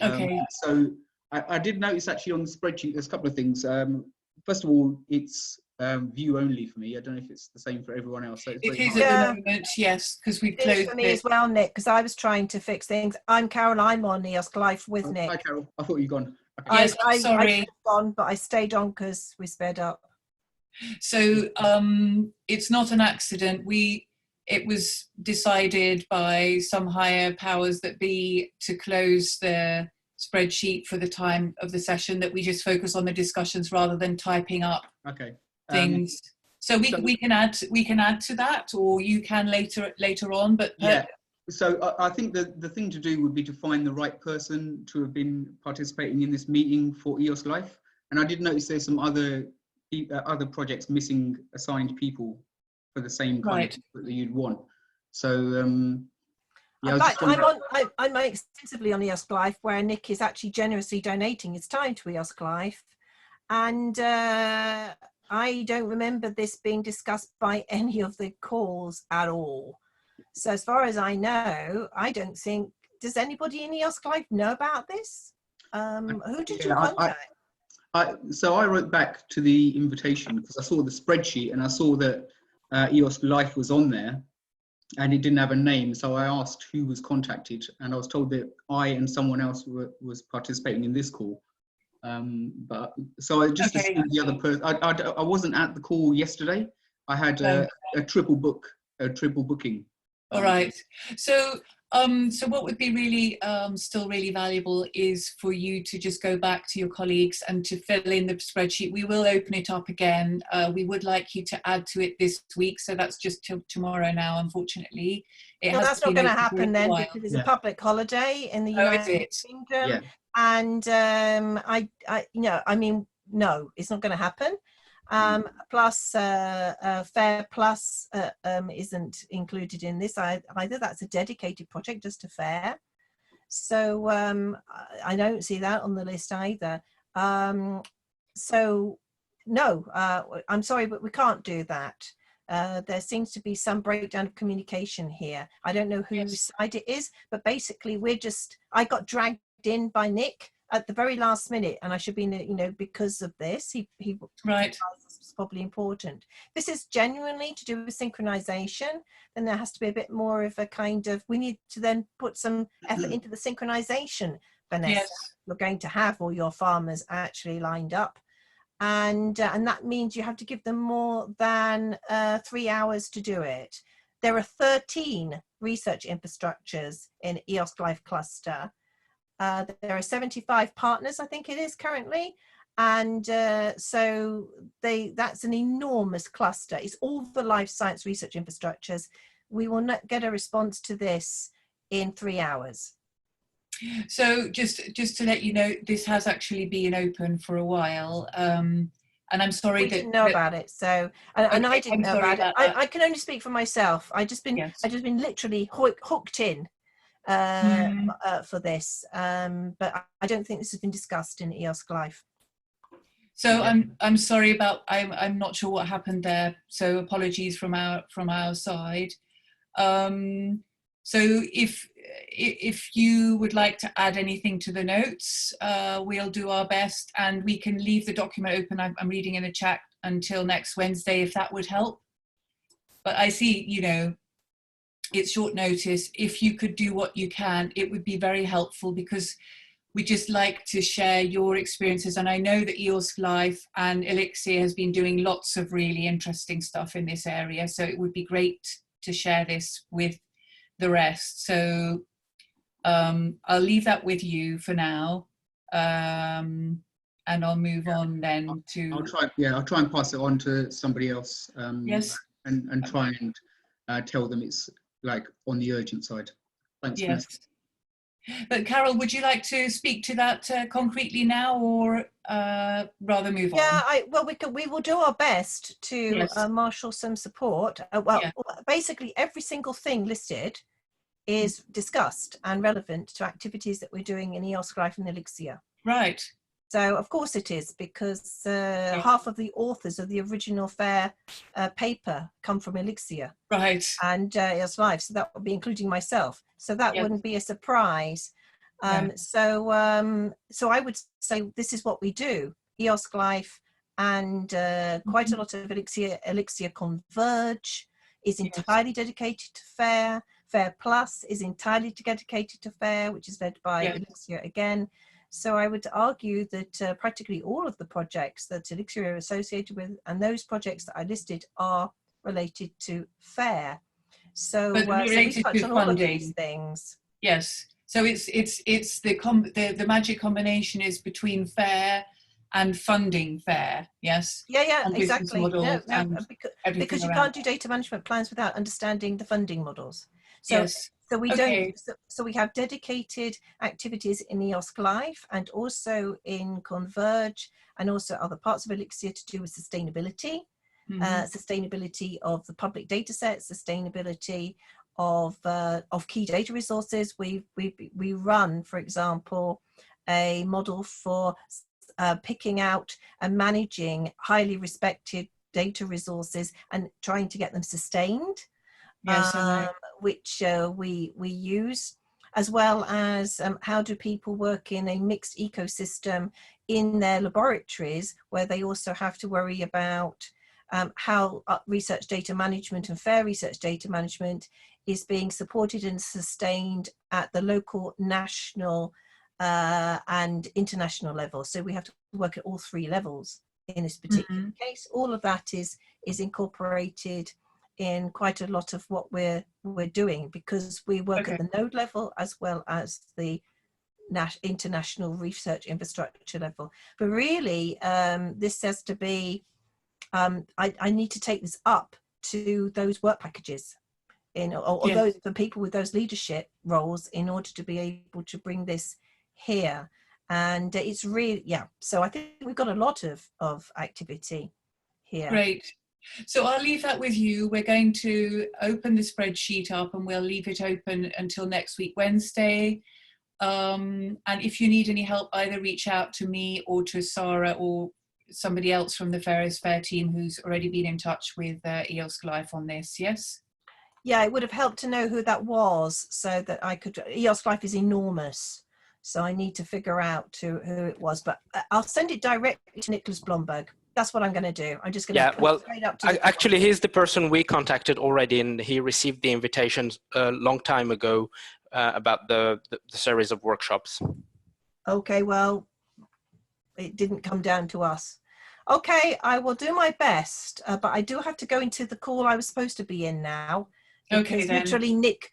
Okay. So I did notice actually on the spreadsheet, there's a couple of things. First of all, it's view only for me. I don't know if it's the same for everyone else. So it is at the moment, yes, because we've closed it. For me as well, Nick, because I was trying to fix things. I'm Carole, I'm on EOSC Life with Nick. Hi, Carole. I thought you'd gone. Okay. Yes, sorry. I gone, but I stayed on because we sped up. So it's not an accident. It was decided by some higher powers that be to close the spreadsheet for the time of the session, that we just focus on the discussions rather than typing up things. So we can add to that, or you can later on. But yeah. So I think the thing to do would be to find the right person to have been participating in this meeting for EOSC Life. And I did notice there's some other projects missing assigned people for the same kind of that you'd want. So yeah, I'm extensively on EOSC Life, where Nick is actually generously donating his time to EOSC Life, and I don't remember this being discussed by any of the calls at all. So as far as I know, I don't think, does anybody in EOSC Life know about this? Who did you contact? So I wrote back to the invitation because I saw the spreadsheet and I saw that EOSC Life was on there and it didn't have a name. So I asked who was contacted, and I was told that I and someone else was participating in this call. But so I just assumed the other person. I wasn't at the call yesterday. I had a triple booking. All right. So so what would be really still really valuable is for you to just go back to your colleagues and to fill in the spreadsheet. We will open it up again. We would like you to add to it this week, so that's just till tomorrow now, unfortunately. Well, that's not going to happen then, because it's a public holiday in the United Kingdom. Yeah. And no, it's not going to happen. Plus FAIR Plus isn't included in this either. That's a dedicated project just to FAIR, so I don't see that on the list either. So no, I'm sorry, but we can't do that. There seems to be some breakdown of communication here. I don't know whose side it is, but basically I got dragged in by Nick at the very last minute, and I should be, because of this, he right. It's probably important. This is genuinely to do with synchronization, then there has to be a bit more of a kind of, we need to then put some effort into the synchronization, Vanessa. Yes. You're going to have all your farmers actually lined up, and that means you have to give them more than 3 hours to do it. There are 13 research infrastructures in EOSC Life cluster. There are 75 partners, I think it is currently, and so that's an enormous cluster. It's all the life science research infrastructures. We will not get a response to this in 3 hours. So just to let you know, this has actually been open for a while, and I'm sorry we didn't know about it. So and I didn't know about it. I can only speak for myself. I just been literally hooked in for this, but I don't think this has been discussed in EOSC Life. So I'm sorry about, I'm not sure what happened there, so apologies from our side. So if you would like to add anything to the notes, we'll do our best, and we can leave the document open. I'm reading in the chat until next Wednesday, if that would help. But I see, it's short notice. If you could do what you can, it would be very helpful, because we just like to share your experiences. And I know that EOSC Life and Elixir has been doing lots of really interesting stuff in this area. So it would be great to share this with the rest. So I'll leave that with you for now. And I'll move on then to... I'll try and pass it on to somebody else. Yes. And try and tell them it's like on the urgent side. Thanks, Vanessa. Yes. But Carole, would you like to speak to that concretely now, or rather move on? Yeah, we will do our best to Yes. marshal some support. Basically every single thing listed is discussed and relevant to activities that we're doing in EOSC Life and Elixir. Right. So of course it is, because half of the authors of the original FAIR paper come from Elixir. Right. And EOSC Life, so that would be including myself. So that wouldn't be a surprise. So I would say this is what we do. EOSC Life and quite a lot of Elixir Converge is entirely dedicated to FAIR. FAIR Plus is entirely dedicated to FAIR, which is led by Elixir again. So I would argue that practically all of the projects that Elixir are associated with, and those projects that I listed, are related to FAIR. So, so we touch on all of these things. Yes. So it's the magic combination is between FAIR and funding FAIR. Yes. Yeah, and exactly. No, because you can't do data management plans without understanding the funding models. So, so we don't. So we have dedicated activities in EOSC Life and also in Converge and also other parts of Elixir to do with sustainability, sustainability of the public data sets, sustainability of key data resources. We run, for example, a model for picking out and managing highly respected data resources and trying to get them sustained. Which we use, as well as how do people work in a mixed ecosystem in their laboratories, where they also have to worry about how research data management and FAIR research data management is being supported and sustained at the local, national and international level. So we have to work at all three levels in this particular case. All of that is incorporated in quite a lot of what we're doing, because we work at the node level as well as the international research infrastructure level. But really, this has to be, I need to take this up to those work packages, or those the people with those leadership roles, in order to be able to bring this here. And it's really, so I think we've got a lot of activity here. Great. So I'll leave that with you. We're going to open the spreadsheet up and we'll leave it open until next week, Wednesday. And if you need any help, either reach out to me or to Sarah or somebody else from the FAIRsFAIR team who's already been in touch with EOSC Life on this, yes? Yeah, it would have helped to know who that was, so that I could, EOSC Life is enormous, so I need to figure out who it was, but I'll send it directly to Nicholas Blomberg. That's what I'm going to do. I'm just going to well, straight up to actually, he's the person we contacted already, and he received the invitation a long time ago about the series of workshops. Okay, well, it didn't come down to us. Okay, I will do my best, but I do have to go into the call I was supposed to be in now. Okay, then. Literally, Nick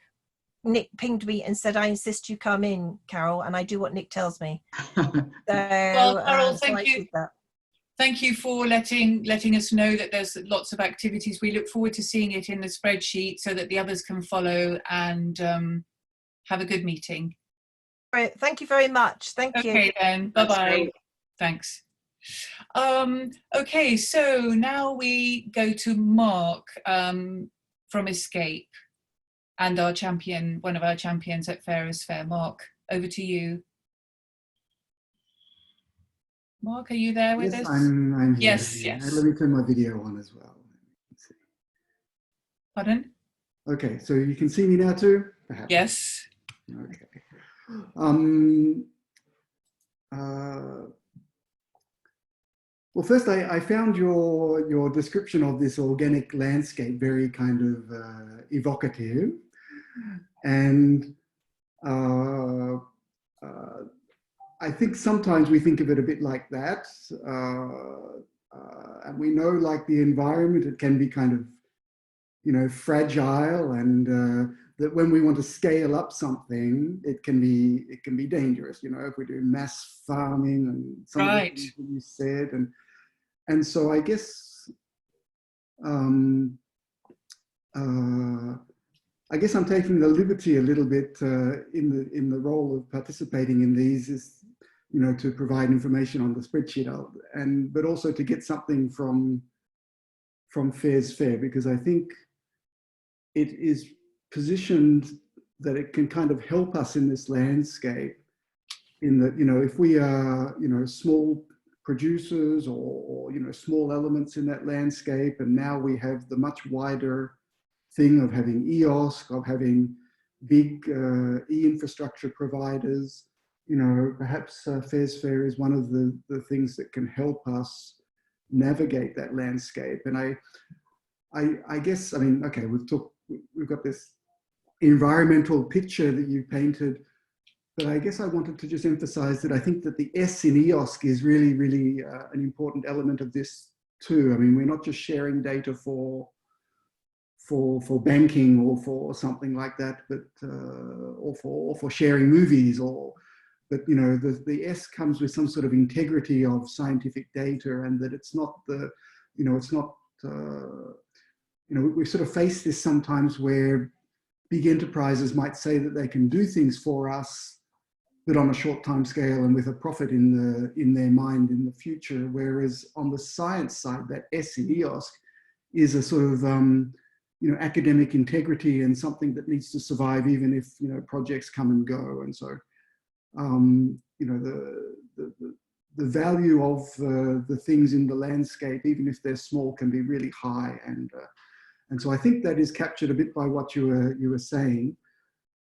pinged me and said, I insist you come in, Carole, and I do what Nick tells me. Well, Carole, thank you. Thank you for letting us know that there's lots of activities. We look forward to seeing it in the spreadsheet so that the others can follow, and have a good meeting. Great. Thank you very much. Thank you. Okay then. Bye-bye. Thanks. Okay, so now we go to Mark from Escape, and our champion, one of our champions at FAIRsFAIR. Mark, over to you. Mark, are you there with us? I'm here. Yes, yes. Let me turn my video on as well. Pardon? Okay, so you can see me now too, perhaps? Yes. Okay. Well, first, I found your description of this organic landscape very kind of evocative, and I think sometimes we think of it a bit like that, and we know, like the environment, it can be kind of, fragile, and that when we want to scale up something, it can be dangerous. If we do mass farming and some of the things that you said, and so I guess I guess I'm taking the liberty a little bit in the role of participating in these is, you know, to provide information on the spreadsheet, but also to get something from FAIRsFAIR, because I think it is positioned that it can kind of help us in this landscape, in that, you know, if we are, you know, small producers or you know, small elements in that landscape, and now we have the much wider thing of having EOSC, of having big e-infrastructure providers, you know, perhaps FAIRsFAIR is one of the things that can help us navigate that landscape. And I guess, I mean, okay, we've got this environmental picture that you painted, but I guess I wanted to just emphasize that I think that the S in EOSC is really, really an important element of this too. I mean, we're not just sharing data for banking or for something like that, but or for sharing movies, but you know, the S comes with some sort of integrity of scientific data, and that it's not you know, it's not, you know, we sort of face this sometimes where big enterprises might say that they can do things for us, but on a short time scale and with a profit in their mind in the future. Whereas on the science side, that S in EOSC is a sort of, you know, academic integrity and something that needs to survive even if, you know, projects come and go. And so, you know, the value of the things in the landscape, even if they're small, can be really high. And so I think that is captured a bit by what you were saying.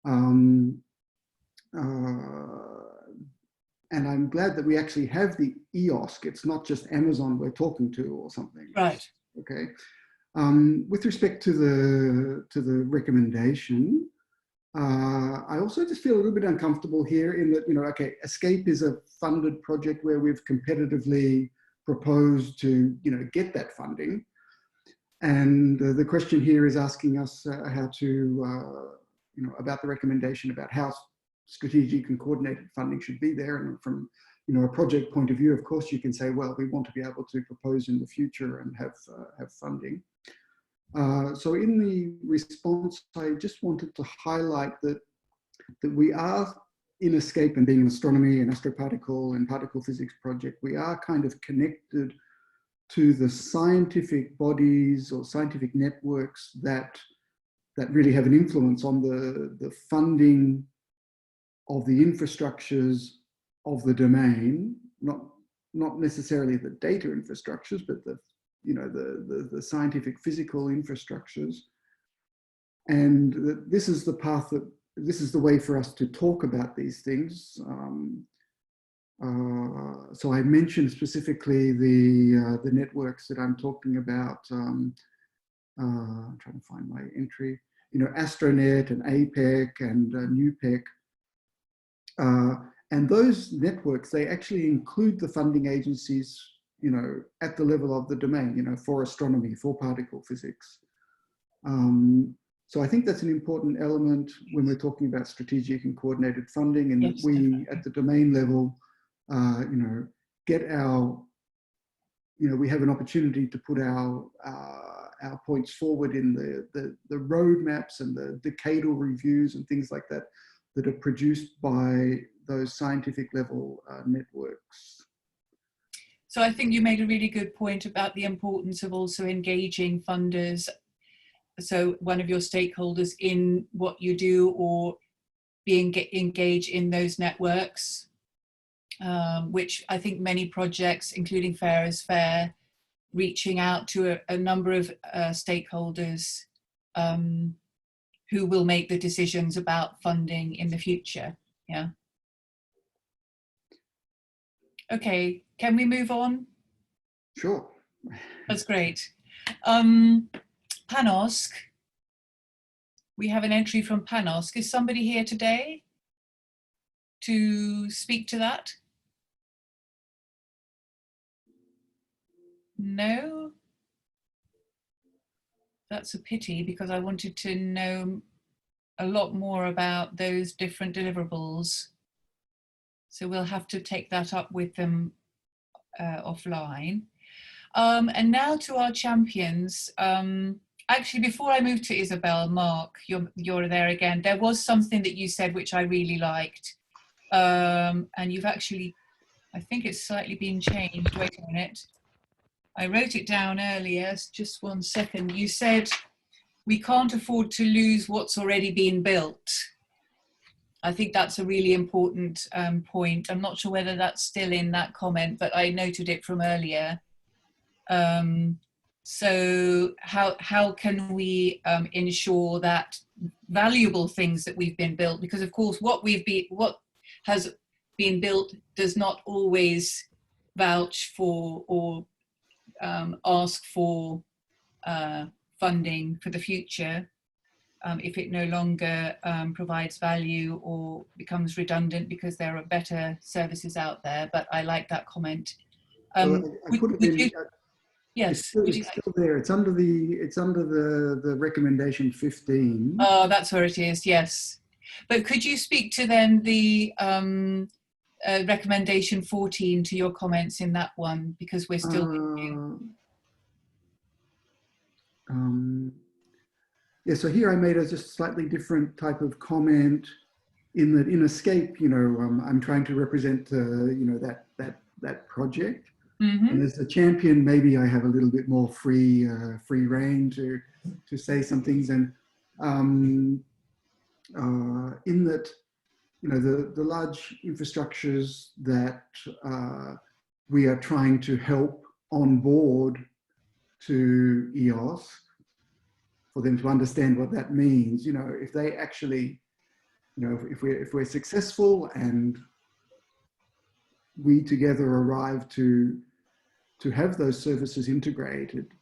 And I'm glad that we actually have the EOSC. It's not just Amazon we're talking to or something. Right. Okay. With respect to the recommendation, I also just feel a little bit uncomfortable here in that, you know, okay, ESCAPE is a funded project where we've competitively proposed to, you know, get that funding. And the question here is asking us how to, you know, about the recommendation about how strategic and coordinated funding should be there. And from, you know, a project point of view, of course, you can say, well, we want to be able to propose in the future and have funding. So in the response, I just wanted to highlight that we are in ESCAPE, and being an astronomy and astroparticle and particle physics project, we are kind of connected to the scientific bodies or scientific networks that really have an influence on the funding of the infrastructures of the domain, not necessarily the data infrastructures, but the, you know, the scientific physical infrastructures. And this is the path that, this is the way for us to talk about these things. So I mentioned specifically the networks that I'm talking about. I'm trying to find my entry. You know, Astronet and APEC and NUPEC. And those networks, they actually include the funding agencies, you know, at the level of the domain, you know, for astronomy, for particle physics. So I think that's an important element when we're talking about strategic and coordinated funding, and yes, that we, definitely, at the domain level, you know, get our, you know, we have an opportunity to put our points forward in the roadmaps and the decadal reviews and things like that that are produced by those scientific level networks. So I think you made a really good point about the importance of also engaging funders. So one of your stakeholders in what you do, or being engaged in those networks, which I think many projects, including FAIRsFAIR, reaching out to a number of stakeholders who will make the decisions about funding in the future. Yeah. Okay, can we move on? Sure. That's great. PANOSC. We have an entry from PANOSC. Is somebody here today to speak to that? No? That's a pity, because I wanted to know a lot more about those different deliverables. So we'll have to take that up with them offline. And now to our champions. actually, before I move to Isabel, Mark, you're there again. There was something that you said which I really liked. And you've actually, I think it's slightly been changed. Wait a minute. I wrote it down earlier, just 1 second. You said, we can't afford to lose what's already been built. I think that's a really important point. I'm not sure whether that's still in that comment, but I noted it from earlier. So how can we ensure that valuable things that we've been built, because of course what has been built does not always vouch for or ask for funding for the future if it no longer provides value or becomes redundant because there are better services out there. But I like that comment. Yes, it's still there. It's under the recommendation 15. Oh, that's where it is. Yes, but could you speak to then the recommendation 14 to your comments in that one, because we're still. Yeah. So here I made a just slightly different type of comment in that in Escape, I'm trying to represent that project. Mm-hmm. And as a champion, maybe I have a little bit more free reign to say some things. And in that, the large infrastructures that we are trying to help on board to EOSC, for them to understand what that means, if they actually, if we're successful and we together arrive to have those services integrated,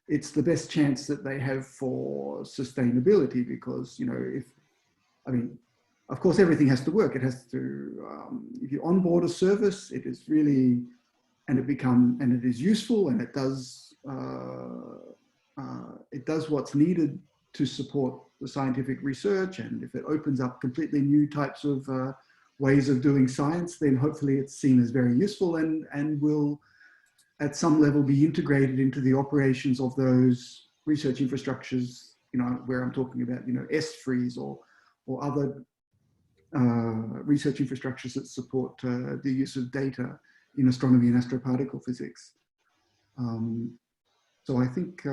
it's the best chance that they have for sustainability, because, of course, everything has to work. It has to, if you onboard a service, it is really, and it is useful, and it does what's needed to support the scientific research. And if it opens up completely new types of ways of doing science, then hopefully it's seen as very useful and will at some level be integrated into the operations of those research infrastructures, where I'm talking about, ESFRIs or other research infrastructures that support the use of data in astronomy and astroparticle physics. So I think,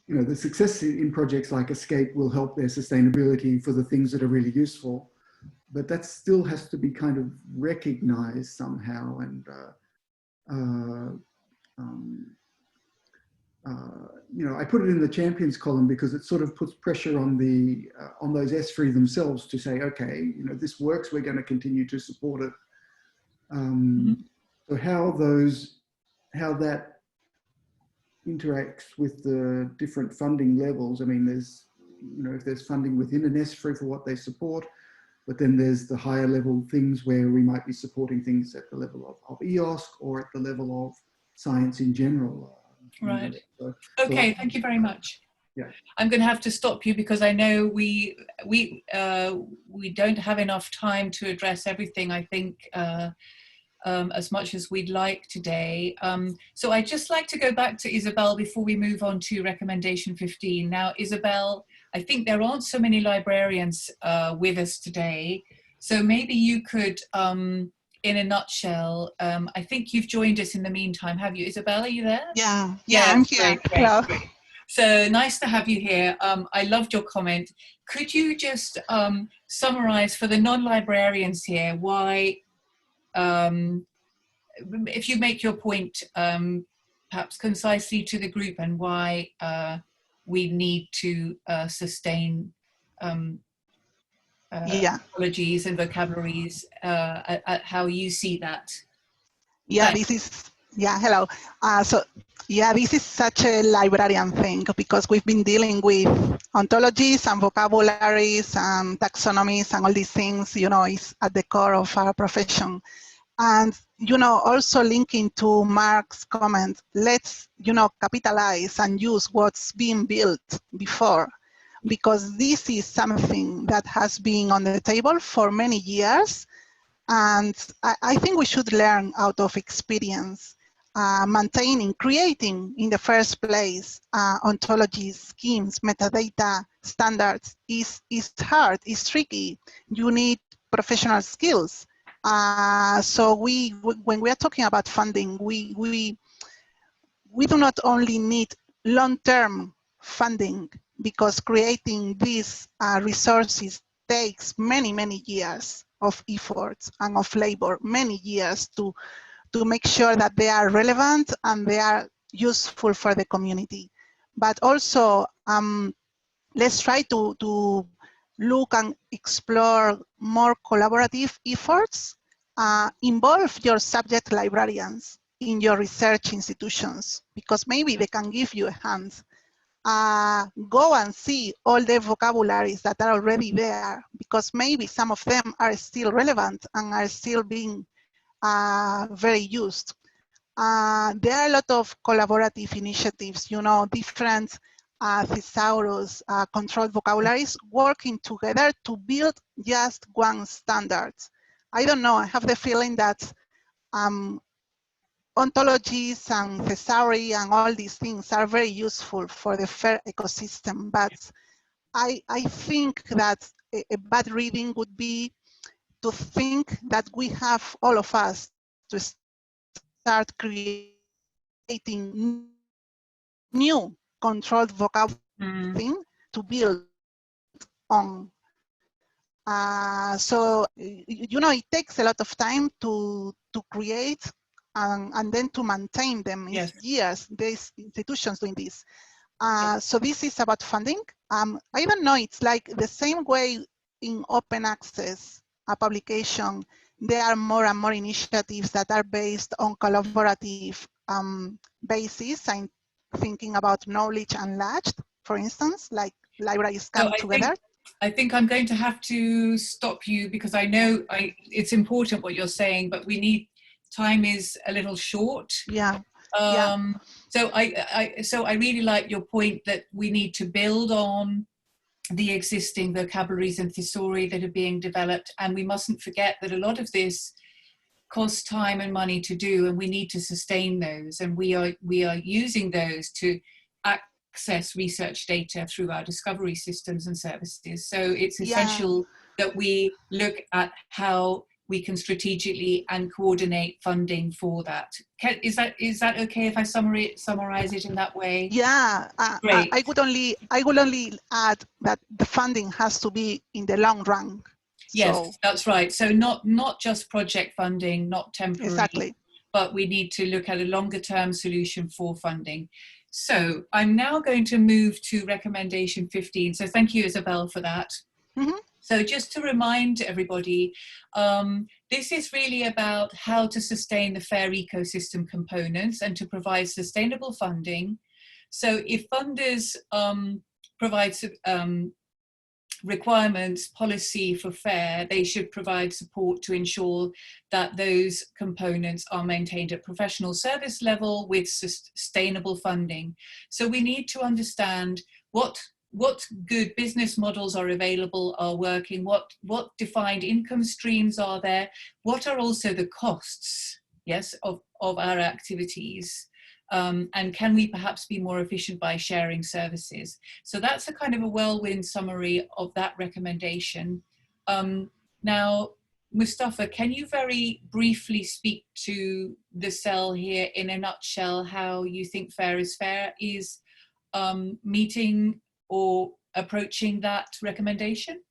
the success in projects like Escape will help their sustainability for the things that are really useful, but that still has to be kind of recognized somehow. And, I put it in the champions column because it sort of puts pressure on on those ESFRI themselves to say, okay, this works, we're going to continue to support it. So how that interacts with the different funding levels. I mean, there's, if there's funding within an ESFRI for what they support, but then there's the higher level things where we might be supporting things at the level of EOSC or at the level of science in general. Right. Okay, thank you very much. Yeah. I'm going to have to stop you because I know we don't have enough time to address everything, I think, as much as we'd like today. So I'd just like to go back to Isabel before we move on to recommendation 15. Now, Isabel, I think there aren't so many librarians with us today. So maybe you could, in a nutshell, I think you've joined us in the meantime, have you? Isabel, are you there? Yeah, I'm here. Great. Hello. So nice to have you here. I loved your comment. Could you just summarize for the non-librarians here why, if you make your point perhaps concisely to the group, and why we need to sustain apologies and vocabularies, how you see that. Yeah, hello. This is such a librarian thing, because we've been dealing with ontologies and vocabularies and taxonomies and all these things, is at the core of our profession. And, also linking to Mark's comment, let's, capitalize and use what's been built before, because this is something that has been on the table for many years. And I think we should learn out of experience. maintaining, creating in the first place ontology schemes, metadata standards is hard, is tricky. You need professional skills. So when we are talking about funding, we do not only need long-term funding, because creating these resources takes many, many years of efforts and of labor, many years to make sure that they are relevant and they are useful for the community. But also, let's try to look and explore more collaborative efforts. Involve your subject librarians in your research institutions, because maybe they can give you a hand. Go and see all the vocabularies that are already there, because maybe some of them are still relevant and are still being very used. There are a lot of collaborative initiatives, you know, different thesaurus, controlled vocabularies working together to build just one standard. I don't know, I have the feeling that ontologies and thesauri and all these things are very useful for the FAIR ecosystem, but I think that a bad reading would be to think that we have, all of us, to start creating new controlled vocabulary thing to build on. So, you know, it takes a lot of time to create and then to maintain them. It's years, these institutions doing this. So this is about funding. I don't know, it's like the same way in open access publication, there are more and more initiatives that are based on collaborative basis. I'm thinking about Knowledge Unlatched, for instance, like libraries come together. I think I'm going to have to stop you, because I know it's important what you're saying, but we need, time is a little short. Yeah. So I really like your point that we need to build on the existing vocabularies and thesauri that are being developed, and we mustn't forget that a lot of this costs time and money to do, and we need to sustain those, and we are using those to access research data through our discovery systems and services. So it's essential that we look at how we can strategically and coordinate funding for that. Is that okay if I summarize it in that way? Yeah, Great. I would only add that the funding has to be in the long run. Yes, so, that's right. So not just project funding, not temporary, exactly, but we need to look at a longer term solution for funding. So I'm now going to move to recommendation 15. So thank you, Isabel, for that. Mm-hmm. So just to remind everybody, this is really about how to sustain the FAIR ecosystem components and to provide sustainable funding. So if funders provide requirements, policy for FAIR, they should provide support to ensure that those components are maintained at professional service level with sustainable funding. So we need to understand what good business models are available, are working, what defined income streams are there, what are also the costs, yes, of our activities, and can we perhaps be more efficient by sharing services. So that's a kind of a whirlwind summary of that recommendation. Now, Mustapha, can you very briefly speak to the cell here in a nutshell, how you think FAIRsFAIR is meeting or approaching that recommendation?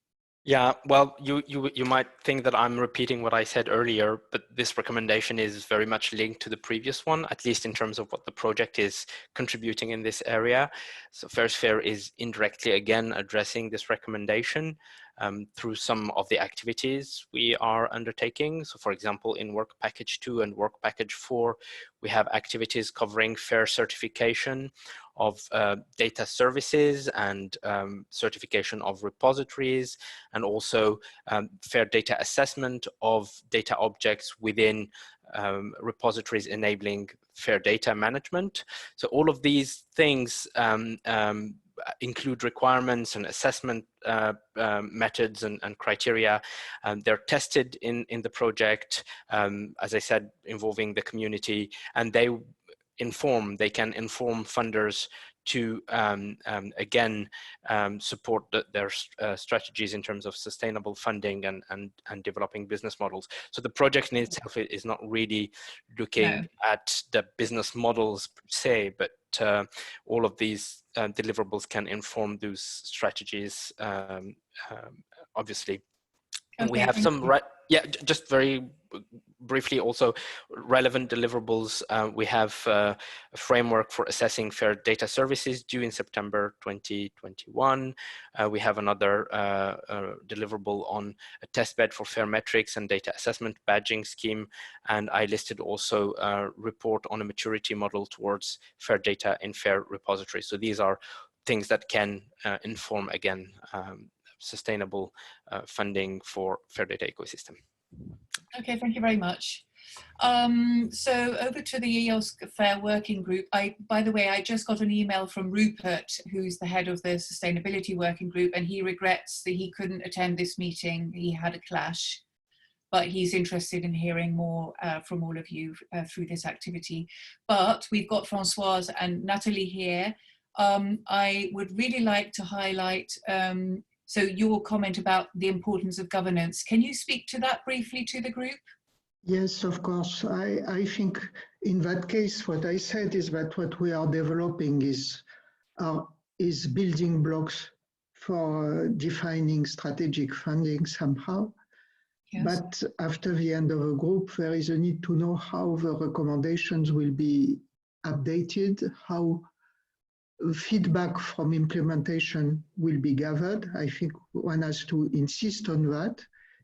Yeah, well, you might think that I'm repeating what I said earlier, but this recommendation is very much linked to the previous one, at least in terms of what the project is contributing in this area. So FAIRsFAIR is indirectly again addressing this recommendation through some of the activities we are undertaking. So for example, in Work Package 2 and Work Package 4, we have activities covering FAIR certification of data services and certification of repositories, and also FAIR data assessment of data objects within repositories enabling FAIR data management. So all of these things include requirements and assessment methods and criteria. They're tested in the project, as I said, involving the community, and they inform. They can inform funders to again support their strategies in terms of sustainable funding and developing business models. So the project in itself is not really looking at the business models per se, but all of these deliverables can inform those strategies, obviously. And we have some, just very briefly also relevant deliverables. We have a framework for assessing fair data services due in September 2021. We have another deliverable on a testbed for fair metrics and data assessment badging scheme. And I listed also a report on a maturity model towards fair data in fair repository. So these are things that can inform, again, sustainable funding for fair data ecosystem. Okay, thank you very much. So over to the EOSC FAIR Working Group. By the way, I just got an email from Rupert, who's the head of the Sustainability Working Group, and he regrets that he couldn't attend this meeting. He had a clash, but he's interested in hearing more from all of you through this activity. But we've got Francoise and Natalie here. I would really like to highlight so your comment about the importance of governance. Can you speak to that briefly to the group? Yes, of course. I think in that case, what I said is that what we are developing is building blocks for defining strategic funding somehow. Yes. But after the end of a group, there is a need to know how the recommendations will be updated, how feedback from implementation will be gathered. I think one has to insist on that.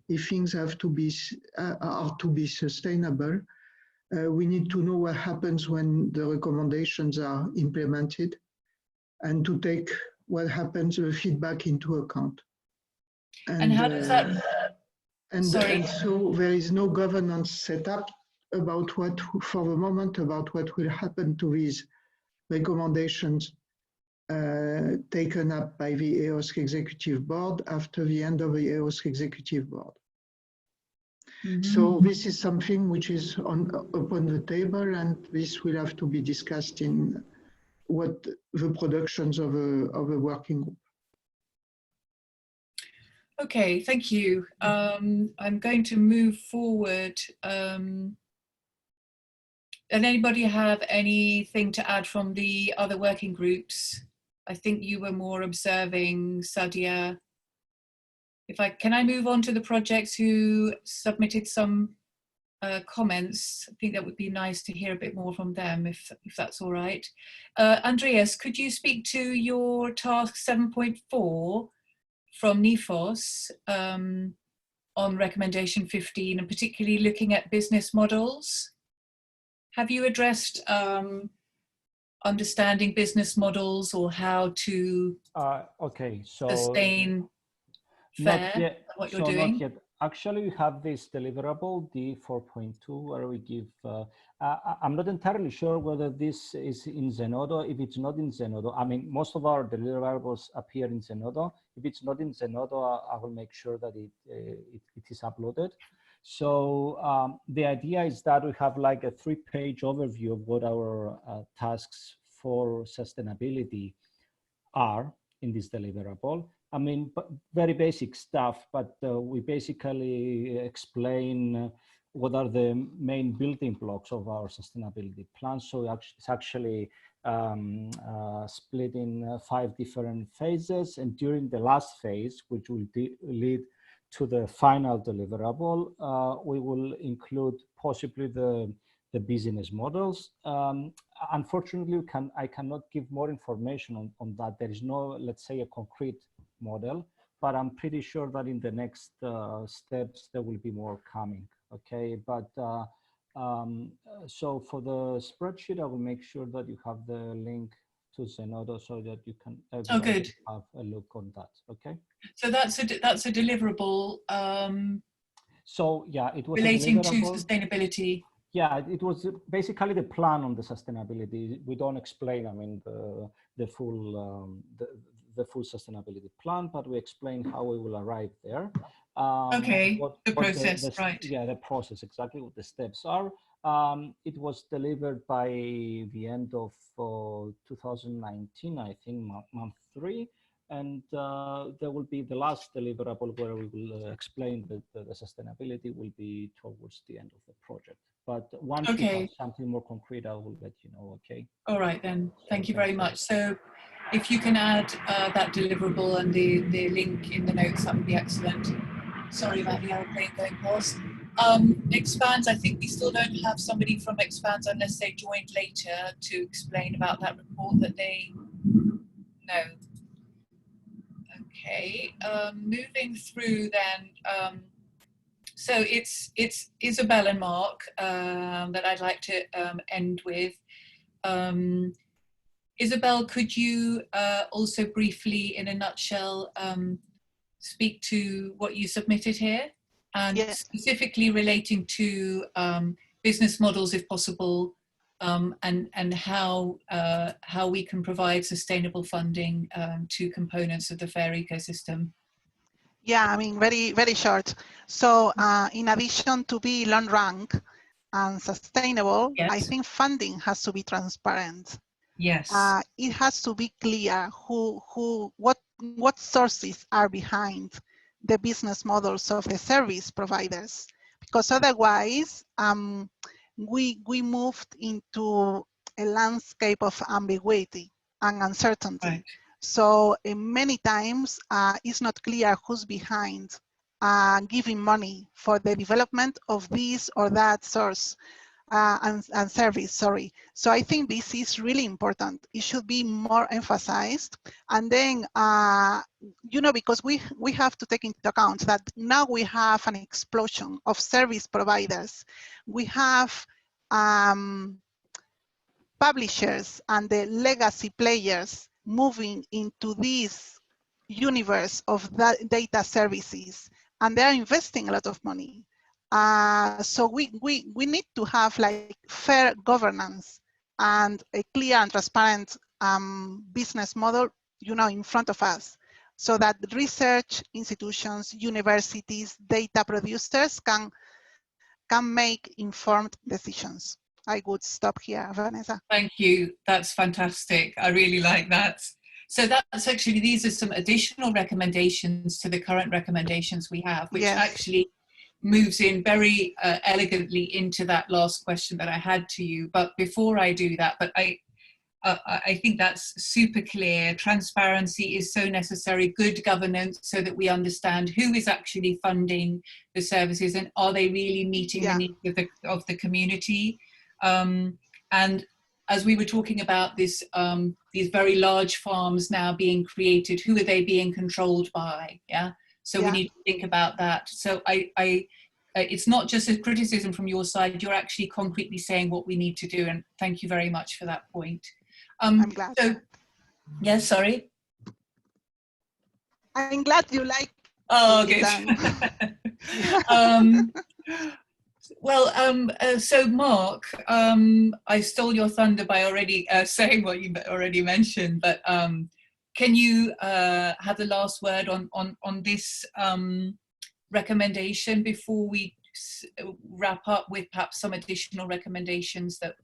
If things have to be are to be sustainable, we need to know what happens when the recommendations are implemented, and to take what happens the feedback into account. And how does that? And so there is no governance set up about what, for the moment, about what will happen to these recommendations taken up by the EOSC Executive Board after the end of the EOSC Executive Board. Mm-hmm. So this is something which is upon the table, and this will have to be discussed in what the productions of a working group. Okay, thank you. I'm going to move forward. Does anybody have anything to add from the other working groups? I think you were more observing, Sadia. Can I move on to the projects who submitted some comments? I think that would be nice to hear a bit more from them, if that's all right. Andreas, could you speak to your task 7.4 from NIFOS on recommendation 15, and particularly looking at business models? Have you addressed understanding business models or how to sustain FAIR, what you're doing? Not yet. Actually, we have this deliverable, D4.2, where we give, I'm not entirely sure whether this is in Zenodo. If it's not in Zenodo, I mean, most of our deliverables appear in Zenodo. If it's not in Zenodo, I will make sure that it is uploaded. So the idea is that we have like a 3-page overview of what our tasks for sustainability are in this deliverable. I mean, very basic stuff, but we basically explain what are the main building blocks of our sustainability plan. So it's actually split in 5 different phases. And during the last phase, which will lead to the final deliverable, we will include possibly the business models. Unfortunately, I cannot give more information on that. There is no, let's say, a concrete model, but I'm pretty sure that in the next steps, there will be more coming, okay? But so for the spreadsheet, I will make sure that you have the link to Zenodo so that you can have a look on that, okay? So that's a deliverable. So yeah, it was relating to sustainability. Yeah, it was basically the plan on the sustainability. We don't explain, I mean, the full sustainability plan, but we explain how we will arrive there. Okay, the process, right? Yeah, the process, exactly what the steps are. It was delivered by the end of 2019, I think, month 3. And there will be the last deliverable where we will explain that the sustainability will be towards the end of the project. But once we have something more concrete, I will let you know, okay? All right, then. Thank you very much. So if you can add that deliverable and the link in the notes, that would be excellent. Sorry about the airplane going past. Expands, I think we still don't have somebody from Expands unless they joined later to explain about that report that they know. Okay, moving through then. So it's Isabel and Mark that I'd like to end with. Isabel, could you also briefly, in a nutshell, speak to what you submitted here, and specifically relating to business models, if possible, and how we can provide sustainable funding to components of the FAIR ecosystem? Yeah, I mean, very short. So in addition to be long rank and sustainable, I think funding has to be transparent. Yes. It has to be clear what sources are behind the business models of the service providers, because otherwise we moved into a landscape of ambiguity and uncertainty. Right. So many times it's not clear who's behind giving money for the development of this or that source and service, sorry. So I think this is really important. It should be more emphasized. And then, you know, because we have to take into account that now we have an explosion of service providers. We have publishers and the legacy players moving into this universe of data services, and they're investing a lot of money. So we need to have like fair governance and a clear and transparent business model, you know, in front of us, so that research institutions, universities, data producers can make informed decisions. I would stop here, Vanessa. Thank you. That's fantastic. I really like that. So that's actually, these are some additional recommendations to the current recommendations we have, which actually moves in very elegantly into that last question that I had to you. But before I do that, I think that's super clear. Transparency is so necessary, good governance, so that we understand who is actually funding the services and are they really meeting the needs of the community. And as we were talking about this, these very large farms now being created, who are they being controlled by? Yeah. So we need to think about that. So it's not just a criticism from your side, you're actually concretely saying what we need to do. And thank you very much for that point. I'm glad. So, yes, sorry. I'm glad you like. Oh, good. So Mark, I stole your thunder by already saying what you already mentioned, but can you have the last word on this recommendation before we wrap up with perhaps some additional recommendations that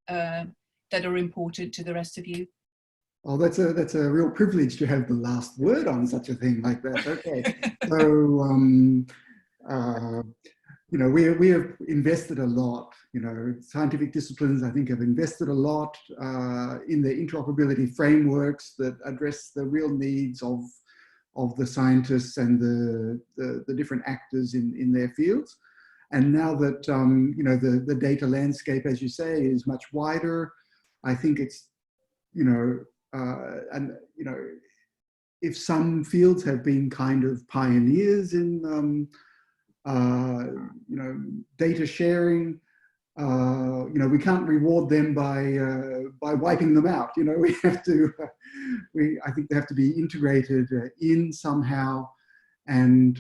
are important to the rest of you? Oh, that's a real privilege to have the last word on such a thing like that. Okay, so you know, we have invested a lot. You know, scientific disciplines, I think, have invested a lot in the interoperability frameworks that address the real needs of the scientists and the different actors in their fields. And now that you know, the data landscape, as you say, is much wider, I think it's, you know, and you know, if some fields have been kind of pioneers in you know, data sharing, you know, we can't reward them by wiping them out. You know, we have to, I think they have to be integrated in somehow, and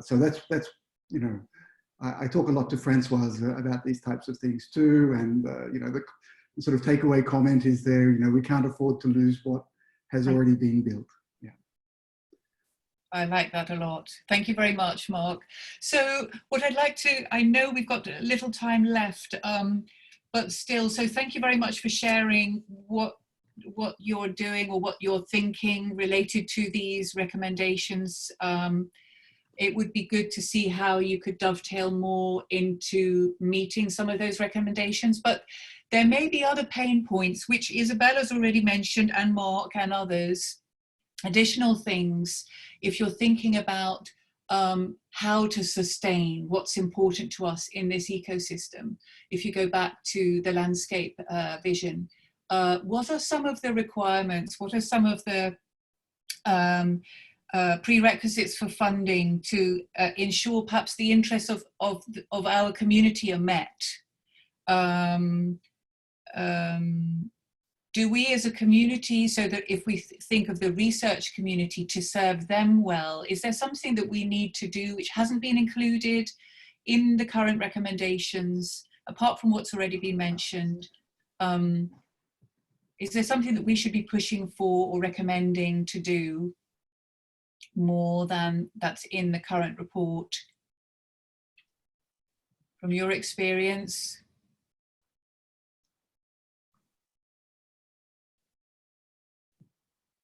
so that's you know, I talk a lot to Francoise about these types of things too, and you know, the sort of takeaway comment is there. You know, we can't afford to lose what has already been built. I like that a lot. Thank you very much, Mark. So what I'd like to, I know we've got a little time left, but still, so thank you very much for sharing what you're doing or what you're thinking related to these recommendations. It would be good to see how you could dovetail more into meeting some of those recommendations, but there may be other pain points, which Isabella's already mentioned, and Mark and others, additional things. If you're thinking about how to sustain what's important to us in this ecosystem, if you go back to the landscape vision, what are some of the requirements? What are some of the prerequisites for funding to ensure perhaps the interests of our community are met? Do we as a community, so that if we think of the research community to serve them well, is there something that we need to do which hasn't been included in the current recommendations, apart from what's already been mentioned? Is there something that we should be pushing for or recommending to do more than that's in the current report? From your experience?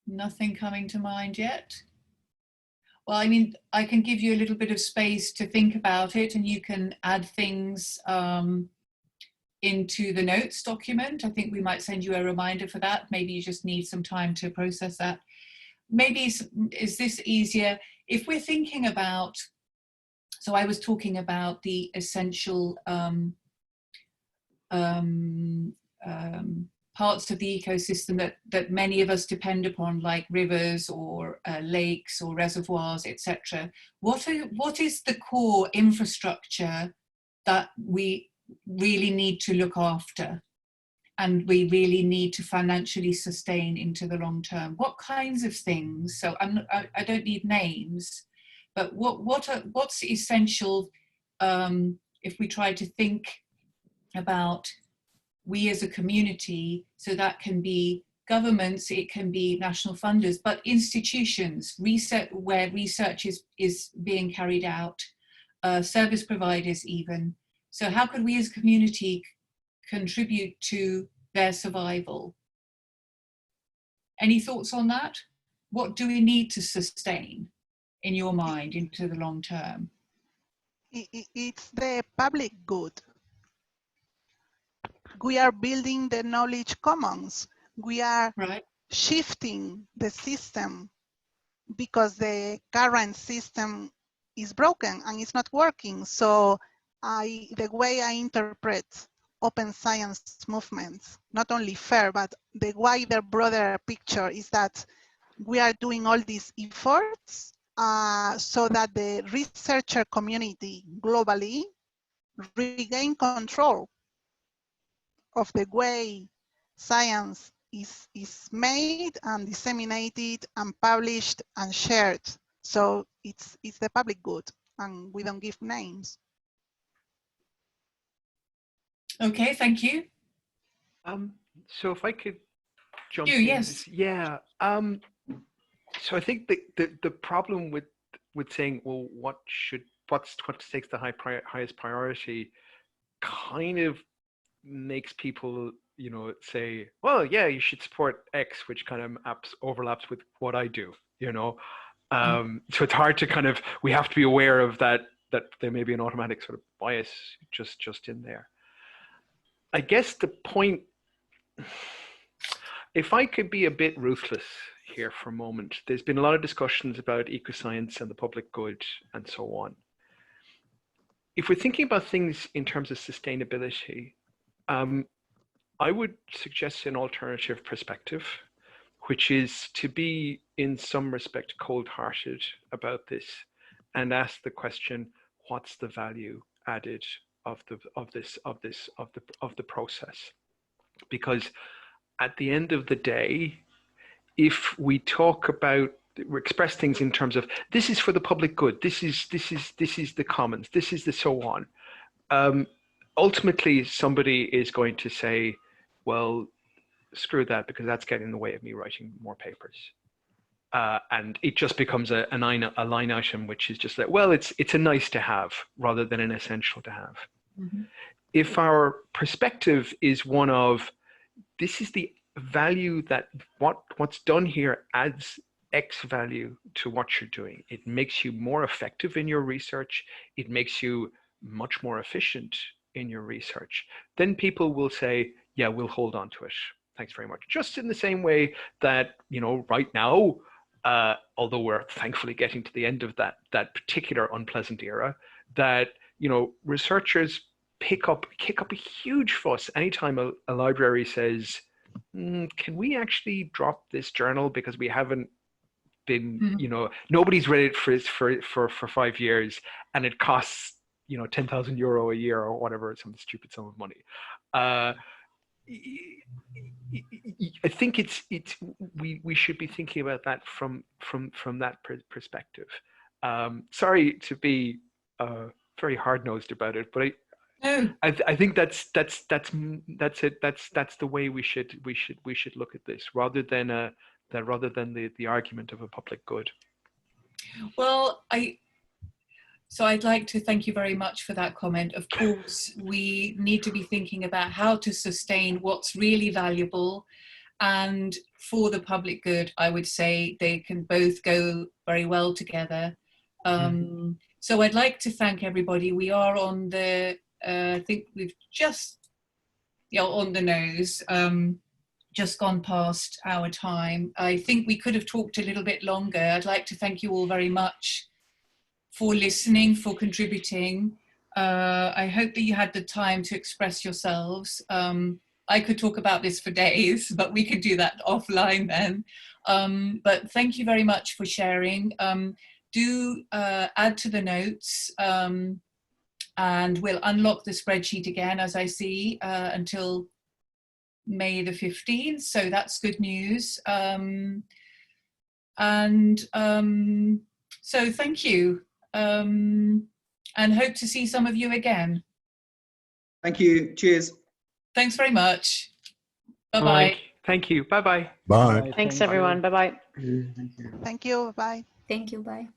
Nothing coming to mind yet? Well, I mean, I can give you a little bit of space to think about it, and you can add things into the notes document. I think we might send you a reminder for that. Maybe you just need some time to process that. Maybe is this easier? If we're thinking about, so I was talking about the essential parts of the ecosystem that many of us depend upon, like rivers or lakes or reservoirs, etc. What is the core infrastructure that we really need to look after and we really need to financially sustain into the long term? What kinds of things? So I don't need names, but what's essential if we try to think about we as a community? So that can be governments, it can be national funders, but institutions, research where research is being carried out, service providers even. So how could we as a community contribute to their survival? Any thoughts on that? What do we need to sustain, in your mind, into the long term? It's the public good. We are building the knowledge commons. We are shifting the system because the current system is broken and it's not working. So the way I interpret open science movements, not only FAIR, but the wider, broader picture is that we are doing all these efforts so that the researcher community globally regain control of the way science is made and disseminated and published and shared. So it's the public good, and we don't give names. Okay, thank you. So if I could jump in. Yes. Yeah. So I think the problem with saying, well, what takes the highest priority, kind of makes people, you know, say, well, yeah, you should support X, which kind of overlaps with what I do, you know. So it's hard to kind of, we have to be aware of that there may be an automatic sort of bias just in there. I guess the point, if I could be a bit ruthless here for a moment, there's been a lot of discussions about ecoscience and the public good and so on. If we're thinking about things in terms of sustainability, I would suggest an alternative perspective, which is to be in some respect cold-hearted about this and ask the question, what's the value added of the process? Because at the end of the day, if we talk about, we express things in terms of this is for the public good, this is the commons, this is the so on. Ultimately, somebody is going to say, well, screw that, because that's getting in the way of me writing more papers. and it just becomes a line item, which is just that, well, it's a nice to have rather than an essential to have. Mm-hmm. If our perspective is one of, this is the value that what's done here adds X value to what you're doing. It makes you more effective in your research. It makes you much more efficient in your research. Then people will say, yeah, we'll hold on to it. Thanks very much. Just in the same way that, you know, right now, although we're thankfully getting to the end of that particular unpleasant era, that, you know, researchers kick up a huge fuss anytime a library says, can we actually drop this journal because we haven't been, you know, nobody's read it for 5 years and it costs, you know, 10,000 euro a year or whatever, some stupid sum of money. I think we should be thinking about that from that perspective. Sorry to be very hard-nosed about it, but I think that's it. That's the way we should look at this, rather than the argument of a public good. Well, I'd like to thank you very much for that comment. Of course, we need to be thinking about how to sustain what's really valuable, and for the public good, I would say they can both go very well together. So I'd like to thank everybody. We are on the, I think we've just, on the nose, just gone past our time. I think we could have talked a little bit longer. I'd like to thank you all very much for listening, for contributing. I hope that you had the time to express yourselves. I could talk about this for days, but we could do that offline then. But thank you very much for sharing. Do add to the notes, and we'll unlock the spreadsheet again, as I see, until May the 15th. So that's good news. So thank you. And hope to see some of you again. Thank you. Cheers. Thanks very much. Bye-bye. Thank you. Bye-bye. Bye. Thanks, everyone. Bye-bye. Thank you. Bye. Thank you. Bye.